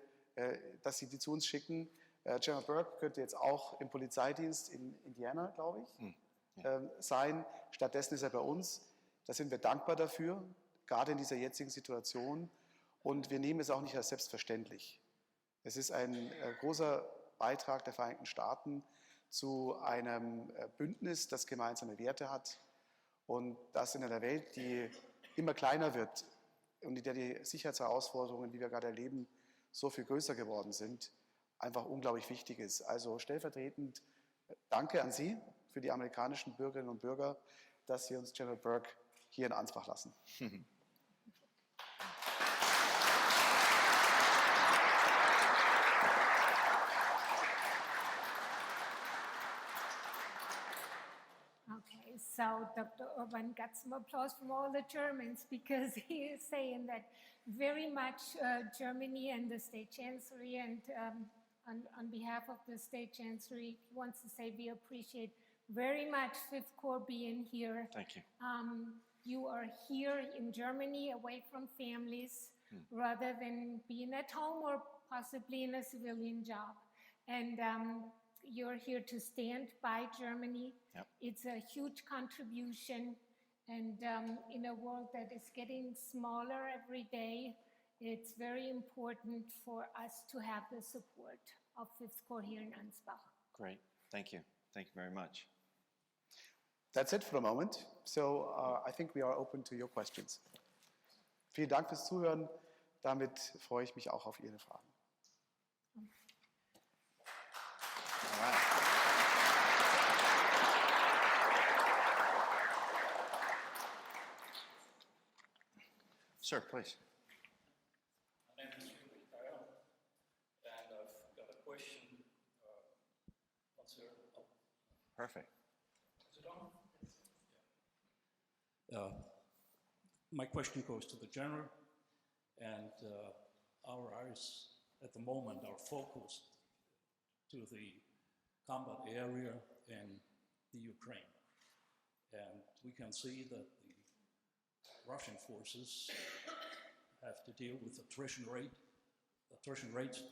dass Sie die zu uns schicken. General Burke könnte jetzt auch im Polizeidienst in Indiana, glaube ich, sein. Stattdessen ist er bei uns. Da sind wir dankbar dafür, gerade in dieser jetzigen Situation. Und wir nehmen es auch nicht als selbstverständlich. Es ist ein großer Beitrag der Vereinigten Staaten zu einem Bündnis, das gemeinsame Werte hat und das in einer Welt, die immer kleiner wird und in der die Sicherheitsherausforderungen, die wir gerade erleben, so viel größer geworden sind, einfach unglaublich wichtig ist. Also stellvertretend danke an Sie für die amerikanischen Bürgerinnen und Bürger, dass Sie uns General Burke hier in Ansbach lassen. Okay, so Dr. Urban got some applause from all the Germans because he is saying that very much Germany and the State Chancellery and on behalf of the State Chancellery, he wants to say we appreciate very much Fifth Corps being here. Thank you. You are here in Germany away from families rather than being at home or possibly in a civilian job. And you're here to stand by Germany. Yep. It's a huge contribution. And in a world that is getting smaller every day, it's very important for us to have the support of 5th Corps here in Ansbach. Great. Thank you. Thank you very much. That's it for the moment. So I think we are open to your questions. Vielen Dank fürs Zuhören. Damit freue ich mich auch auf Ihre Fragen. All right. Sir, please. My name is Kyle, and I've got a question. What's your... Oh, Perfect. is it on? Yeah. My question goes to the General, and our eyes at the moment are focused to the combat area in the Ukraine. And we can see that the Russian forces have to deal with attrition rates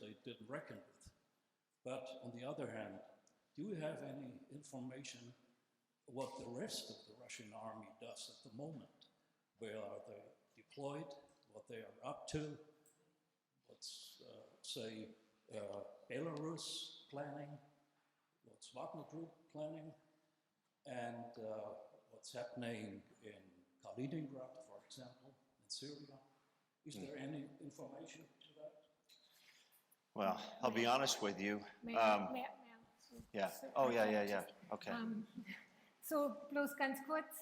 they didn't reckon with. But on the other hand, do you have any information what the rest of the Russian army does at the moment? Where are they deployed, what they are up to, what's, say, Belarus planning, what's Wagner Group planning, and what's happening in Kaliningrad, for example, in Syria. Is there any information to that? Well, I'll be honest with you. Yeah. So Oh, yeah. Okay. So, bloß ganz kurz,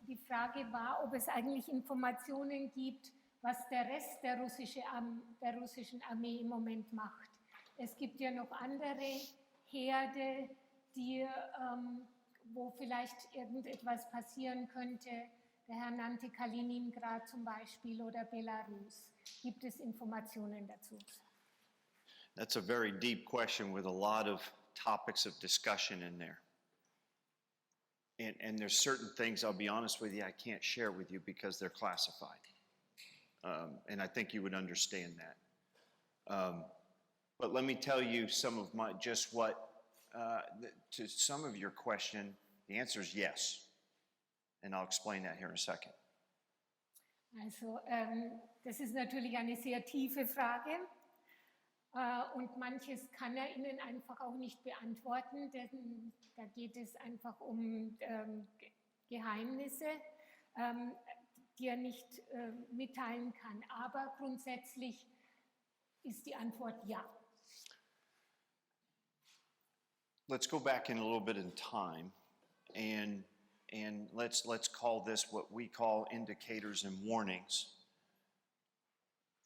die Frage war, ob es eigentlich Informationen gibt, was der Rest der russischen Armee im Moment macht. Es gibt ja noch andere Herde, die, wo vielleicht irgendetwas passieren könnte. Der Herr nannte Kaliningrad zum Beispiel oder Belarus. Gibt es Informationen dazu? That's a very deep question with a lot of topics of discussion in there. And there's certain things, I'll be honest with you, I can't share with you because they're classified. And I think you would understand that. But let me tell you some of my, just what, to some of your question, the answer is yes. And I'll explain that here in a second. Also, das ist natürlich eine sehr tiefe Frage. Und manches kann er Ihnen einfach auch nicht beantworten, denn da geht es einfach um Geheimnisse, die er nicht mitteilen kann. Aber grundsätzlich ist die Antwort ja. Let's go back in a little bit in time, and let's call this what we call indicators and warnings.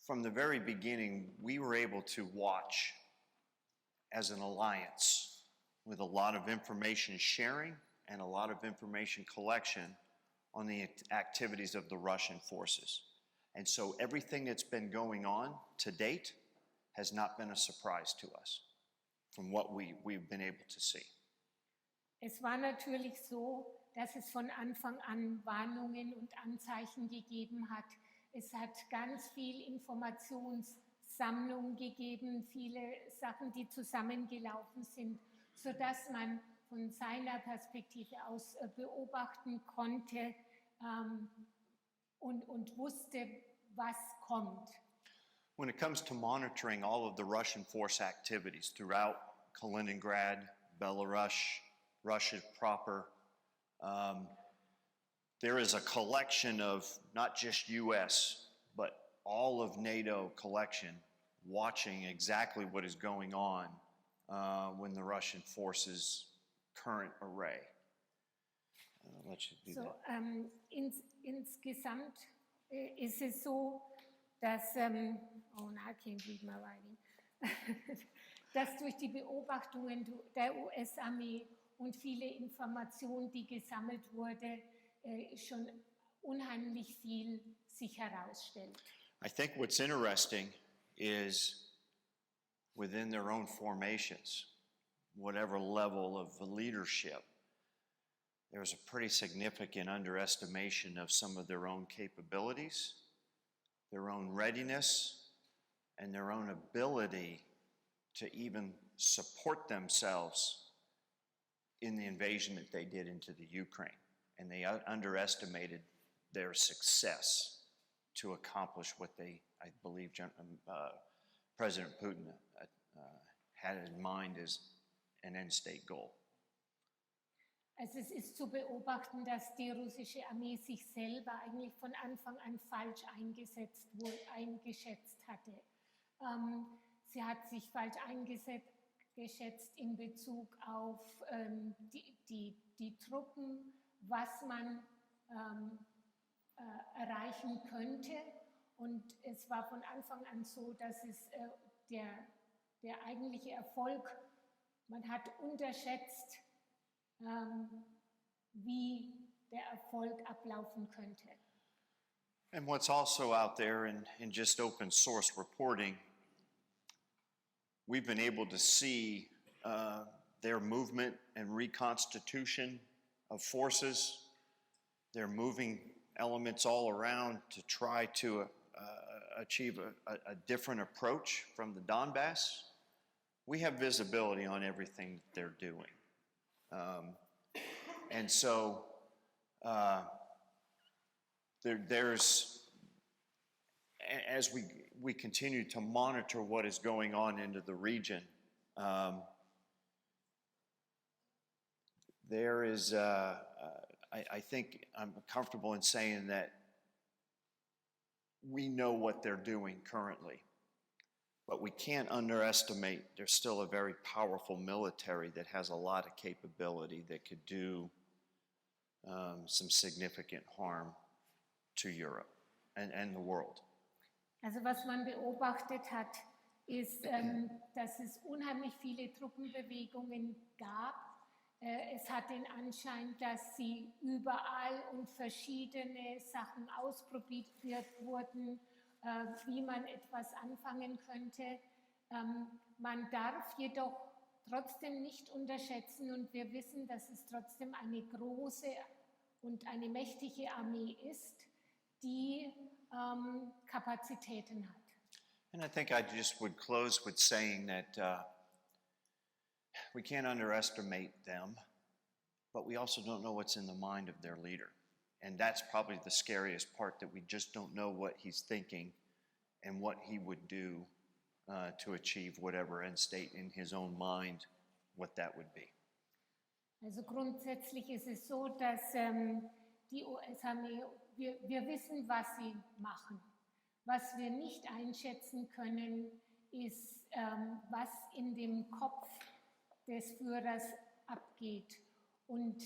From the very beginning, we were able to watch as an alliance with a lot of information sharing and a lot of information collection on the activities of the Russian forces. And so everything that's been going on to date has not been a surprise to us from what we've been able to see. Es war natürlich so, dass es von Anfang an Warnungen und Anzeichen gegeben hat. Es hat ganz viel Informationssammlung gegeben, viele Sachen, die zusammengelaufen sind, sodass man von seiner Perspektive aus beobachten konnte und wusste, was kommt. When it comes to monitoring all of the Russian force activities throughout Kaliningrad, Belarus, Russia proper, there is a collection of not just US, but all of NATO collection watching exactly what is going on when the Russian forces' current array. Let's do So, that. insgesamt ist es so, dass, oh no, I can't read my writing, dass durch die Beobachtungen der US-Armee und viele Informationen, die gesammelt wurde, schon unheimlich viel sich herausstellt. I think what's interesting is within their own formations, whatever level of leadership, there's a pretty significant underestimation of some of their own capabilities, their own readiness, and their own ability to even support themselves in the invasion that they did into the Ukraine. And they underestimated their success to accomplish what I believe President Putin had in mind as an end-state goal. Also es ist zu beobachten, dass die russische Armee sich selber eigentlich von Anfang an falsch eingeschätzt hatte. Sie hat sich falsch eingeschätzt in Bezug auf die Truppen, was man erreichen könnte. Und es war von Anfang an so, dass es der eigentliche Erfolg, man hat unterschätzt, wie der Erfolg ablaufen könnte. And what's also out there in just open source reporting, we've been able to see their movement and reconstitution of forces. They're moving elements all around to try to achieve a different approach from the Donbass. We have visibility on everything that they're doing. And so there's, as we continue to monitor what is going on into the region, there is, I think I'm comfortable in saying that we know what they're doing currently, but we can't underestimate there's still a very powerful military that has a lot of capability that could do some significant harm to Europe and the world. Also was man beobachtet hat, ist, dass es unheimlich viele Truppenbewegungen gab. Es hat den Anschein, dass sie überall und verschiedene Sachen ausprobiert wurden, wie man etwas anfangen könnte. Man darf jedoch trotzdem nicht unterschätzen, und wir wissen, dass es trotzdem eine große und eine mächtige Armee ist, die Kapazitäten hat. And I think I just would close with saying that we can't underestimate them, but we also don't know what's in the mind of their leader. And that's probably the scariest part, that we just don't know what he's thinking and what he would do to achieve whatever end state in his own mind, what that would be. Also grundsätzlich ist es so, dass die US-Armee, wir wissen, was sie machen. Was wir nicht einschätzen können, ist, was in dem Kopf des Führers abgeht. Und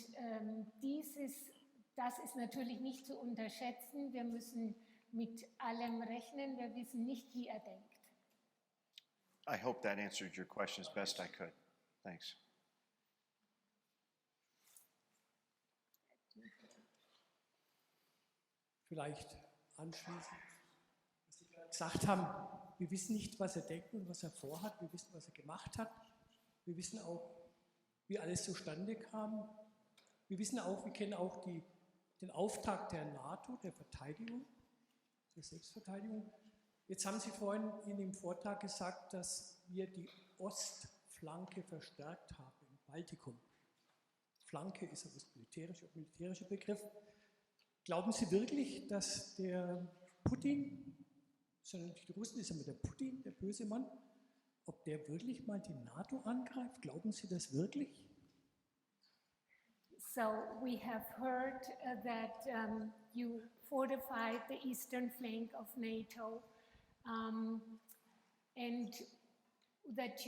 das ist natürlich nicht zu unterschätzen. Wir müssen mit allem rechnen. Wir wissen nicht, wie er denkt. I hope that answered your question as best I could. Thanks. Vielleicht anschließend, was Sie gerade gesagt haben, wir wissen nicht, was er denkt und was er vorhat, wir wissen, was er gemacht hat, wir wissen auch, wie alles zustande kam, wir kennen auch den Auftrag der NATO, der Verteidigung, der Selbstverteidigung. Jetzt haben Sie vorhin in dem Vortrag gesagt, dass wir die Ostflanke verstärkt haben im Baltikum. Flanke ist aber das militärische Begriff. Glauben Sie wirklich, dass der Putin, sondern die Russen ist ja mit der Putin, der böse Mann, ob der wirklich mal die NATO angreift? Glauben Sie das wirklich? So we have heard that you fortified the eastern flank of NATO, and that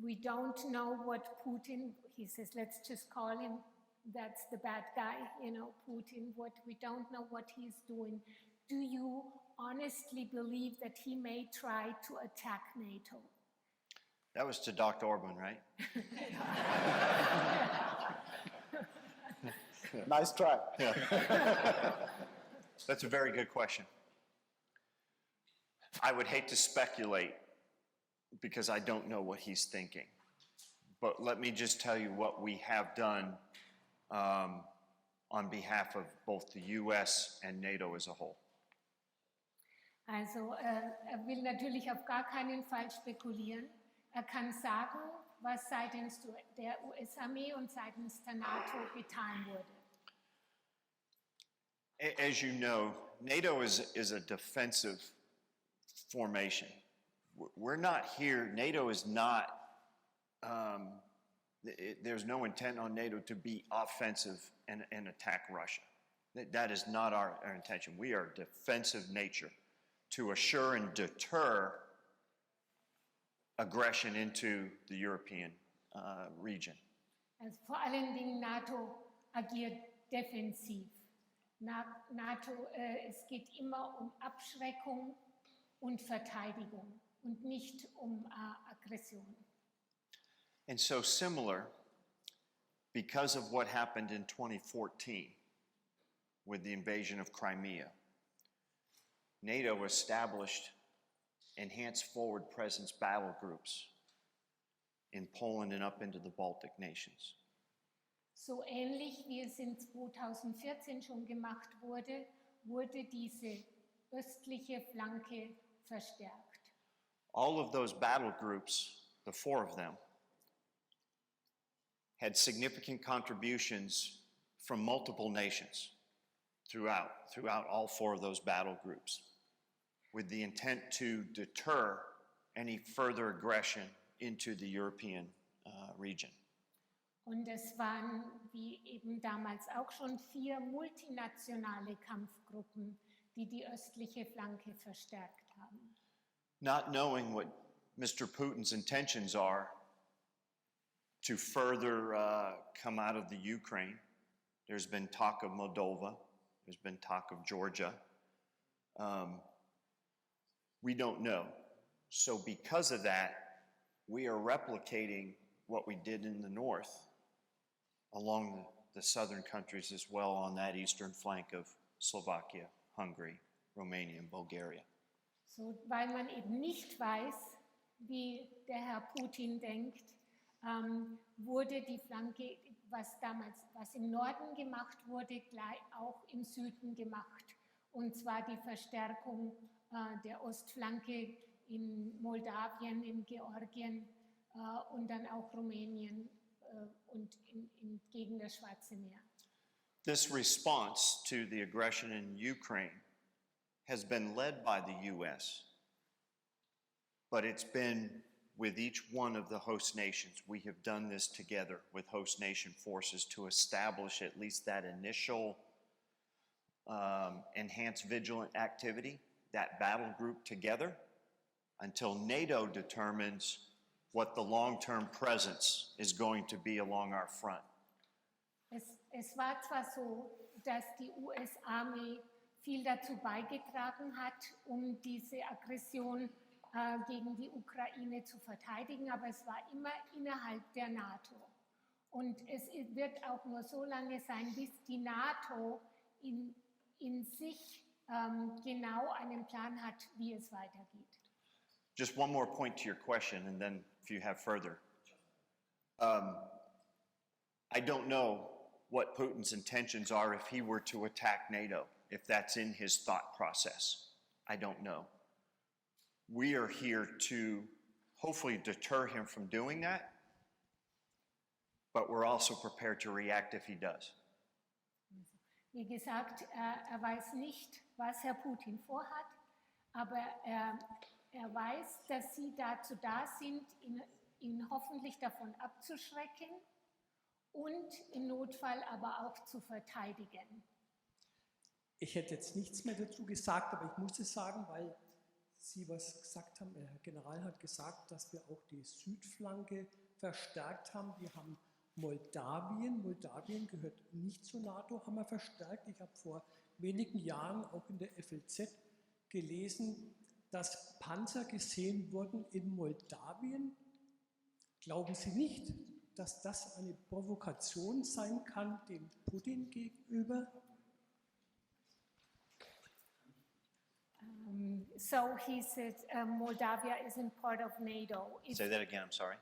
we don't know what Putin, he says, let's just call him, that's the bad guy, Putin, we don't know what he's doing. Do you honestly believe that he may try to attack NATO? That was to Dr. Orban, right? Nice try. That's a very good question. I would hate to speculate because I don't know what he's thinking. But let me just tell you what we have done on behalf of both the US and NATO as a whole. Also will natürlich auf gar keinen Fall spekulieren. Kann sagen, was seitens der US-Armee und seitens der NATO getan wurde. As you know, NATO is a defensive formation. We're not here, NATO is not, there's no intent on NATO to be offensive and attack Russia. That is not our intention. We are defensive nature to assure and deter aggression into the European region. Also vor allen Dingen NATO agiert defensiv. NATO, es geht immer um Abschreckung und Verteidigung und nicht um Aggression. And so similar, because of what happened in 2014 with the invasion of Crimea, NATO established enhanced forward presence battle groups in Poland and up into the Baltic nations. So ähnlich wie es in 2014 schon gemacht wurde, wurde diese östliche Flanke verstärkt. All of those battle groups, the 4 of them, had significant contributions from multiple nations throughout all 4 of those battle groups, with the intent to deter any further aggression into the European region. Und es waren, wie eben damals auch schon, 4 multinationale Kampfgruppen, die die östliche Flanke verstärkt haben. Not knowing what Mr. Putin's intentions are to further come out of the Ukraine, there's been talk of Moldova, there's been talk of Georgia. We don't know. So because of that, we are replicating what we did in the north along the southern countries as well on that eastern flank of Slovakia, Hungary, Romania, and Bulgaria. So, weil man eben nicht weiß, wie der Herr Putin denkt, wurde die Flanke, was im Norden gemacht wurde, gleich auch im Süden gemacht. Und zwar die Verstärkung der Ostflanke in Moldawien, in Georgien und dann auch Rumänien und gegen das Schwarze Meer. This response to the aggression in Ukraine has been led by the U.S., but it's been with each one of the host nations. We have done this together with host nation forces to establish at least that initial enhanced vigilant activity, that battle group together, until NATO determines what the long-term presence is going to be along our front. Es war zwar so, dass die US-Armee viel dazu beigetragen hat, diese Aggression gegen die Ukraine zu verteidigen, aber es war immer innerhalb der NATO. Und es wird auch nur so lange sein, bis die NATO in sich genau einen Plan hat, wie es weitergeht. Just one more point to your question, and then if you have further. I don't know what Putin's intentions are if he were to attack NATO, if that's in his thought process. I don't know. We are here to hopefully deter him from doing that, but we're also prepared to react if he does. Wie gesagt, weiß nicht, was Herr Putin vorhat, aber er weiß, dass sie dazu da sind, ihn hoffentlich davon abzuschrecken und im Notfall aber auch zu verteidigen. Ich hätte jetzt nichts mehr dazu gesagt, aber ich muss es sagen, weil Sie was gesagt haben. Der Herr General hat gesagt, dass wir auch die Südflanke verstärkt haben. Wir haben Moldawien gehört nicht zur NATO, haben wir verstärkt. Ich habe vor wenigen Jahren auch in der FLZ gelesen, dass Panzer gesehen wurden in Moldawien. Glauben Sie nicht, dass das eine Provokation sein kann dem Putin gegenüber? So he said Moldavia isn't part of NATO. Say that again, I'm sorry.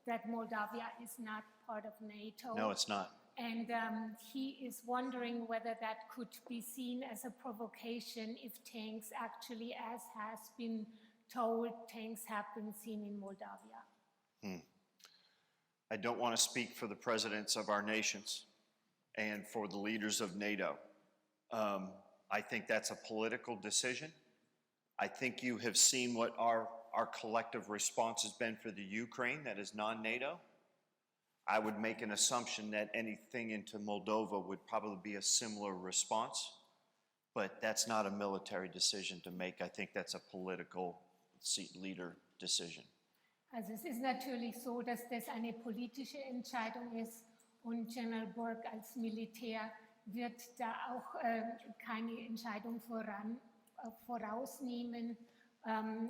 That Moldavia is not part of NATO. No, it's not. And he is wondering whether that could be seen as a provocation if tanks actually, as has been told, tanks have been seen in Moldavia. I don't want to speak for the presidents of our nations and for the leaders of NATO. I think that's a political decision. I think you have seen what our collective response has been for the Ukraine that is non-NATO. I would make an assumption that anything into Moldova would probably be a similar response, but that's not a military decision to make. I think that's a political leader decision. Also es ist natürlich so, dass das eine politische Entscheidung ist und General Burke als Militär wird da auch keine Entscheidung vorausnehmen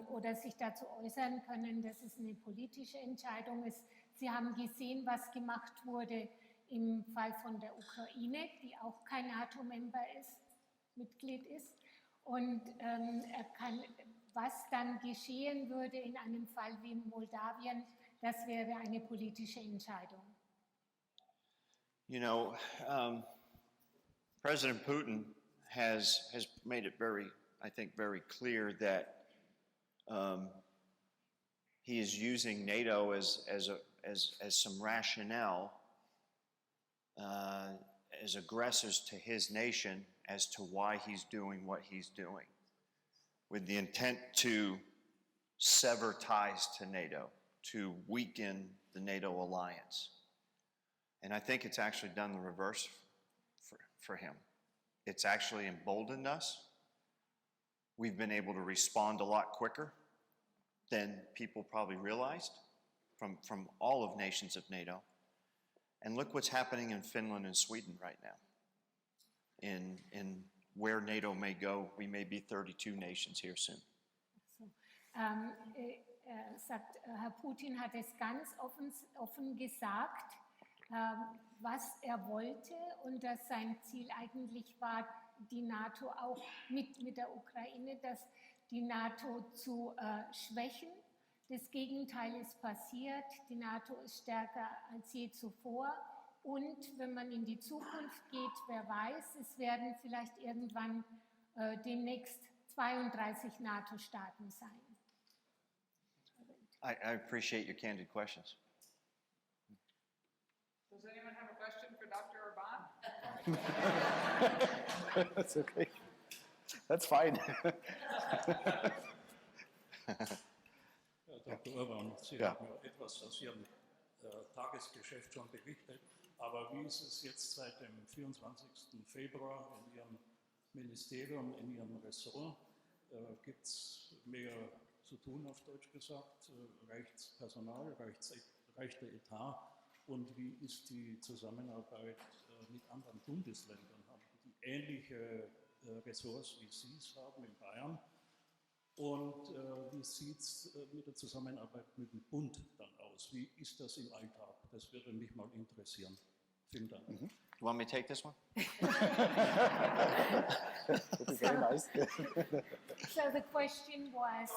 oder sich dazu äußern können, dass es eine politische Entscheidung ist. Sie haben gesehen, was gemacht wurde im Fall von der Ukraine, die auch kein NATO-Mitglied ist. Und was dann geschehen würde in einem Fall wie Moldawien, das wäre eine politische Entscheidung. You know, President Putin has made it I think, very clear that he is using NATO as some rationale as aggressors to his nation as to why he's doing what he's doing, with the intent to sever ties to NATO, to weaken the NATO alliance. And I think it's actually done the reverse for him. It's actually emboldened us. We've been able to respond a lot quicker than people probably realized from all of nations of NATO. And look what's happening in Finland and Sweden right now. In where NATO may go, we may be 32 nations here soon. So, sagt, Herr Putin hat es ganz offen gesagt, was wollte und dass sein Ziel eigentlich war, die NATO auch mit der Ukraine, dass die NATO zu schwächen. Das Gegenteil ist passiert. Die NATO ist stärker als je zuvor. Und wenn man in die Zukunft geht, wer weiß, es werden vielleicht irgendwann demnächst 32 NATO-Staaten sein. I appreciate your candid questions. Does anyone have a question for Dr. Urban? That's okay. That's fine. Dr. Urban, Sie Ja. haben ja etwas aus Ihrem Tagesgeschäft schon berichtet, aber wie ist es jetzt seit dem 24. Februar in Ihrem Ministerium, in Ihrem Ressort? Gibt es mehr zu tun, auf Deutsch gesagt? Reicht Personal, reicht der Etat? Und wie ist die Zusammenarbeit mit anderen Bundesländern? Haben die ähnliche Ressorts, wie Sie es haben in Bayern? Und wie sieht es mit der Zusammenarbeit mit dem Bund dann aus? Wie ist das im Alltag? Das würde mich mal interessieren. Vielen Dank. You want me to take this one? That'd be very nice. So the question was,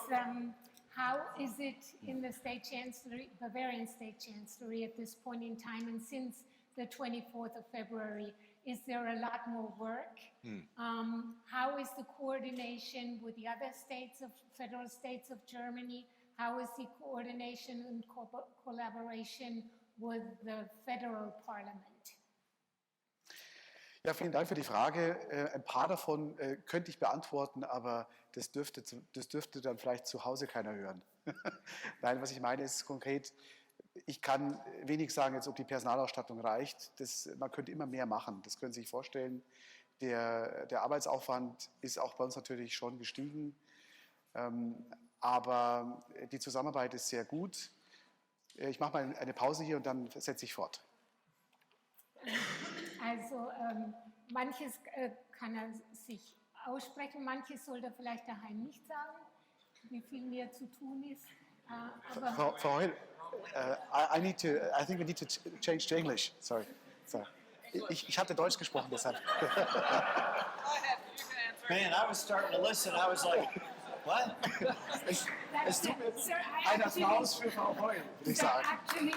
how is it in the State Chancellery, Bavarian State Chancellery at this point in time, and since the 24th of February, is there a lot more work? How is the coordination with the other federal states of Germany? How is the coordination and collaboration with the federal parliament? Ja, vielen Dank für die Frage. Ein paar davon könnte ich beantworten, aber das dürfte dann vielleicht zu Hause keiner hören. Nein, was ich meine ist konkret, ich kann wenig sagen, jetzt, ob die Personalausstattung reicht. Man könnte immer mehr machen, das können Sie sich vorstellen. Der Arbeitsaufwand ist auch bei uns natürlich schon gestiegen, aber die Zusammenarbeit ist sehr gut. Ich mache mal eine Pause hier und dann setze ich fort. Also manches kann er sich aussprechen, manches sollte er vielleicht daheim nicht sagen, wie viel mehr zu tun ist. Aber Frau Heul, I think we need to change to English. Sorry. Ich hatte Deutsch gesprochen, deshalb. Man, I was starting to listen. I was like, what? Es tut mir Sir, ein Applaus für Frau Heul, würde ich sagen. Actually,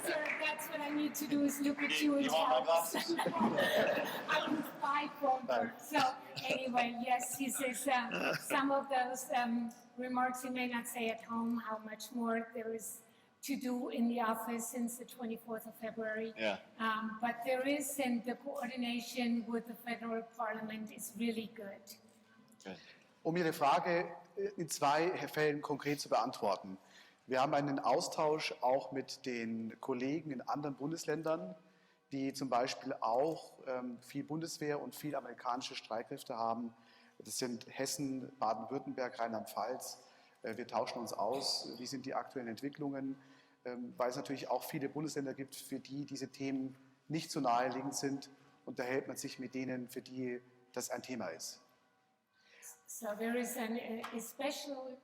sir, that's what I need to do is look at you and You want my tell. glasses? I use bipolar. So anyway, yes, he says some of those remarks he may not say at home, how much more there is to do in the office since the 24th of February. Yeah. But there is, and the coordination with the federal parliament is really good. Good. Um Ihre Frage in zwei Fällen konkret zu beantworten. Wir haben einen Austausch auch mit den Kollegen in anderen Bundesländern, die zum Beispiel auch viel Bundeswehr und viel amerikanische Streitkräfte haben. Das sind Hessen, Baden-Württemberg, Rheinland-Pfalz. Wir tauschen uns aus, wie sind die aktuellen Entwicklungen, weil es natürlich auch viele Bundesländer gibt, für die diese Themen nicht so naheliegend sind. Unterhält man sich mit denen, für die das ein Thema ist. So there is especially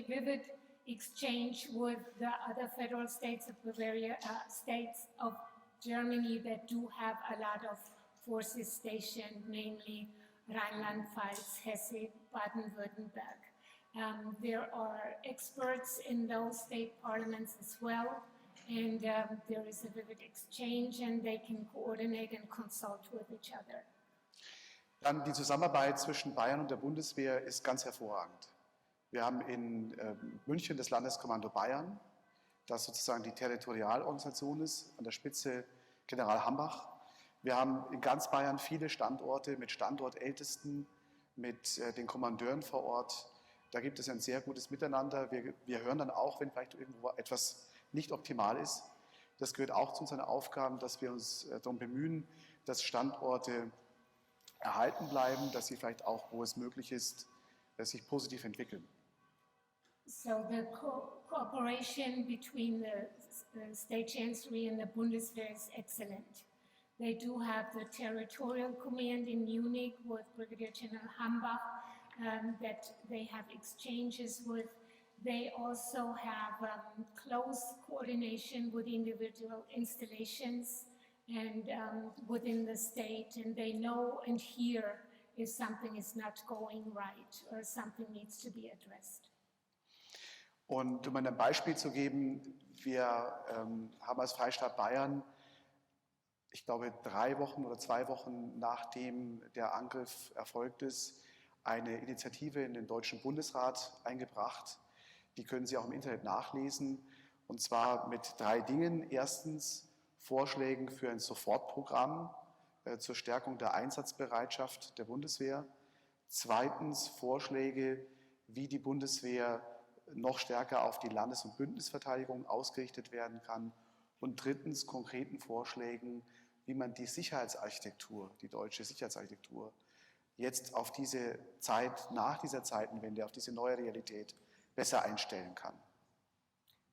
vivid exchange with the other federal states of Bavaria, states of Germany that do have a lot of forces stationed, namely Rheinland-Pfalz, Hesse, Baden-Württemberg. There are experts in those state parliaments as well, and there is a vivid exchange, and they can coordinate and consult with each other. Dann die Zusammenarbeit zwischen Bayern und der Bundeswehr ist ganz hervorragend. Wir haben in München das Landeskommando Bayern, das sozusagen die Territorialorganisation ist, an der Spitze General Hambach. Wir haben in ganz Bayern viele Standorte mit Standortältesten, mit den Kommandeuren vor Ort. Da gibt es ein sehr gutes Miteinander. Wir hören dann auch, wenn vielleicht irgendwo etwas nicht optimal ist. Das gehört auch zu unseren Aufgaben, dass wir uns darum bemühen, dass Standorte erhalten bleiben, dass sie vielleicht auch, wo es möglich ist, sich positiv entwickeln. So the cooperation between the State Chancellery and the Bundeswehr is excellent. They do have the territorial command in Munich with Brigadier General Hambach that they have exchanges with. They also have close coordination with individual installations and within the state, and they know and hear if something is not going right or something needs to be addressed. Und um ein Beispiel zu geben, wir haben als Freistaat Bayern, ich glaube 3 Wochen oder 2 Wochen nachdem der Angriff erfolgt ist, eine Initiative in den Deutschen Bundesrat eingebracht. Die können Sie auch im Internet nachlesen, und zwar mit 3 Dingen. Erstens Vorschlägen für ein Sofortprogramm zur Stärkung der Einsatzbereitschaft der Bundeswehr. Zweitens Vorschläge, wie die Bundeswehr noch stärker auf die Landes- und Bündnisverteidigung ausgerichtet werden kann. Und drittens konkreten Vorschlägen, wie man die Sicherheitsarchitektur, die deutsche Sicherheitsarchitektur, jetzt auf diese Zeit, nach dieser Zeitenwende, auf diese neue Realität besser einstellen kann.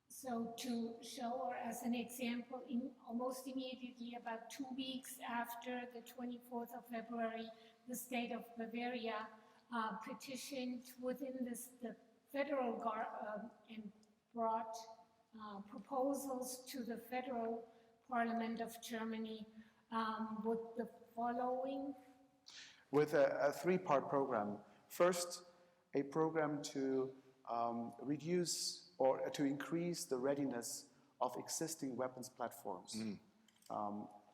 So to show, or as an example, almost immediately, about 2 weeks after the 24th of February, the state of Bavaria petitioned within the federal and brought proposals to the federal parliament of Germany with the following. With a 3-part program. First, a program to reduce or to increase the readiness of existing weapons platforms.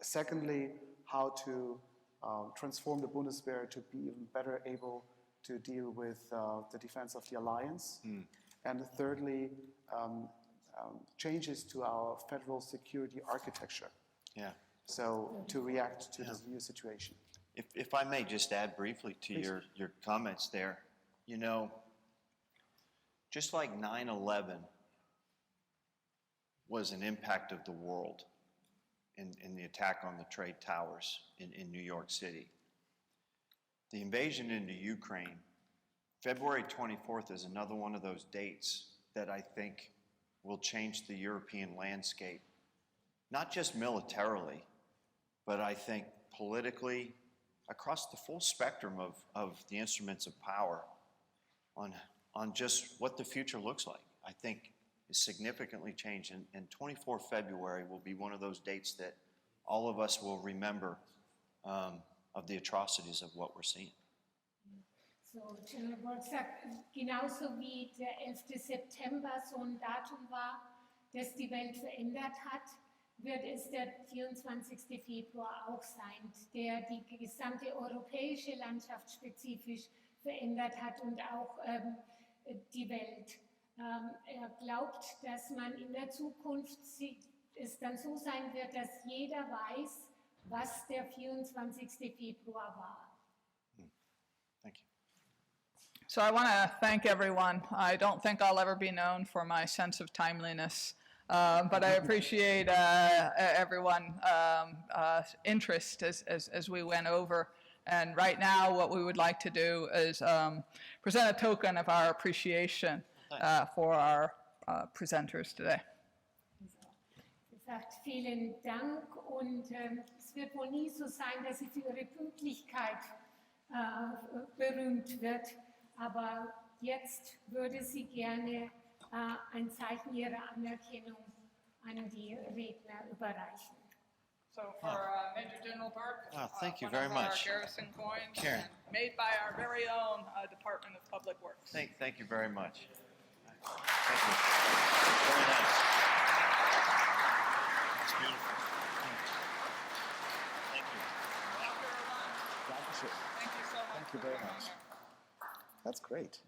Secondly, how to transform the Bundeswehr to be even better able to deal with the defense of the alliance. And thirdly, changes to our federal security architecture. Yeah. So to react to this new situation. If I may just add briefly to your comments there, you know, just like 9/11 was an impact of the world in the attack on the trade towers in New York City, the invasion into Ukraine, February 24th is another one of those dates that I think will change the European landscape, not just militarily, but I think politically, across the full spectrum of the instruments of power on just what the future looks like. I think is significantly changed, and 24 February will be one of those dates that all of us will remember of the atrocities of what we're seeing. So General Burke sagt, genauso wie der 11. September so ein Datum war, das die Welt verändert hat, wird es der 24. Februar auch sein, der die gesamte europäische Landschaft spezifisch verändert hat und auch die Welt. Er glaubt, dass man in der Zukunft es dann so sein wird, dass jeder weiß, was der 24. Februar war. Thank you. So I want to thank everyone. I don't think I'll ever be known for my sense of timeliness, but I appreciate everyone's interest as we went over. And right now, what we would like to do is present a token of our appreciation for our presenters today. Er sagt vielen Dank und es wird wohl nie so sein, dass sie für ihre Pünktlichkeit berühmt wird, aber jetzt würde sie gerne ein Zeichen ihrer Anerkennung an die Redner überreichen. So for Major General Burke, Thank you one very of our much. garrison coins, Karen. made by our very own Department of Public Works. Thank you very much. Thank you. Very nice. It's beautiful. Thank you. Dankeschön. Thank you so much. Thank you very much. That's great.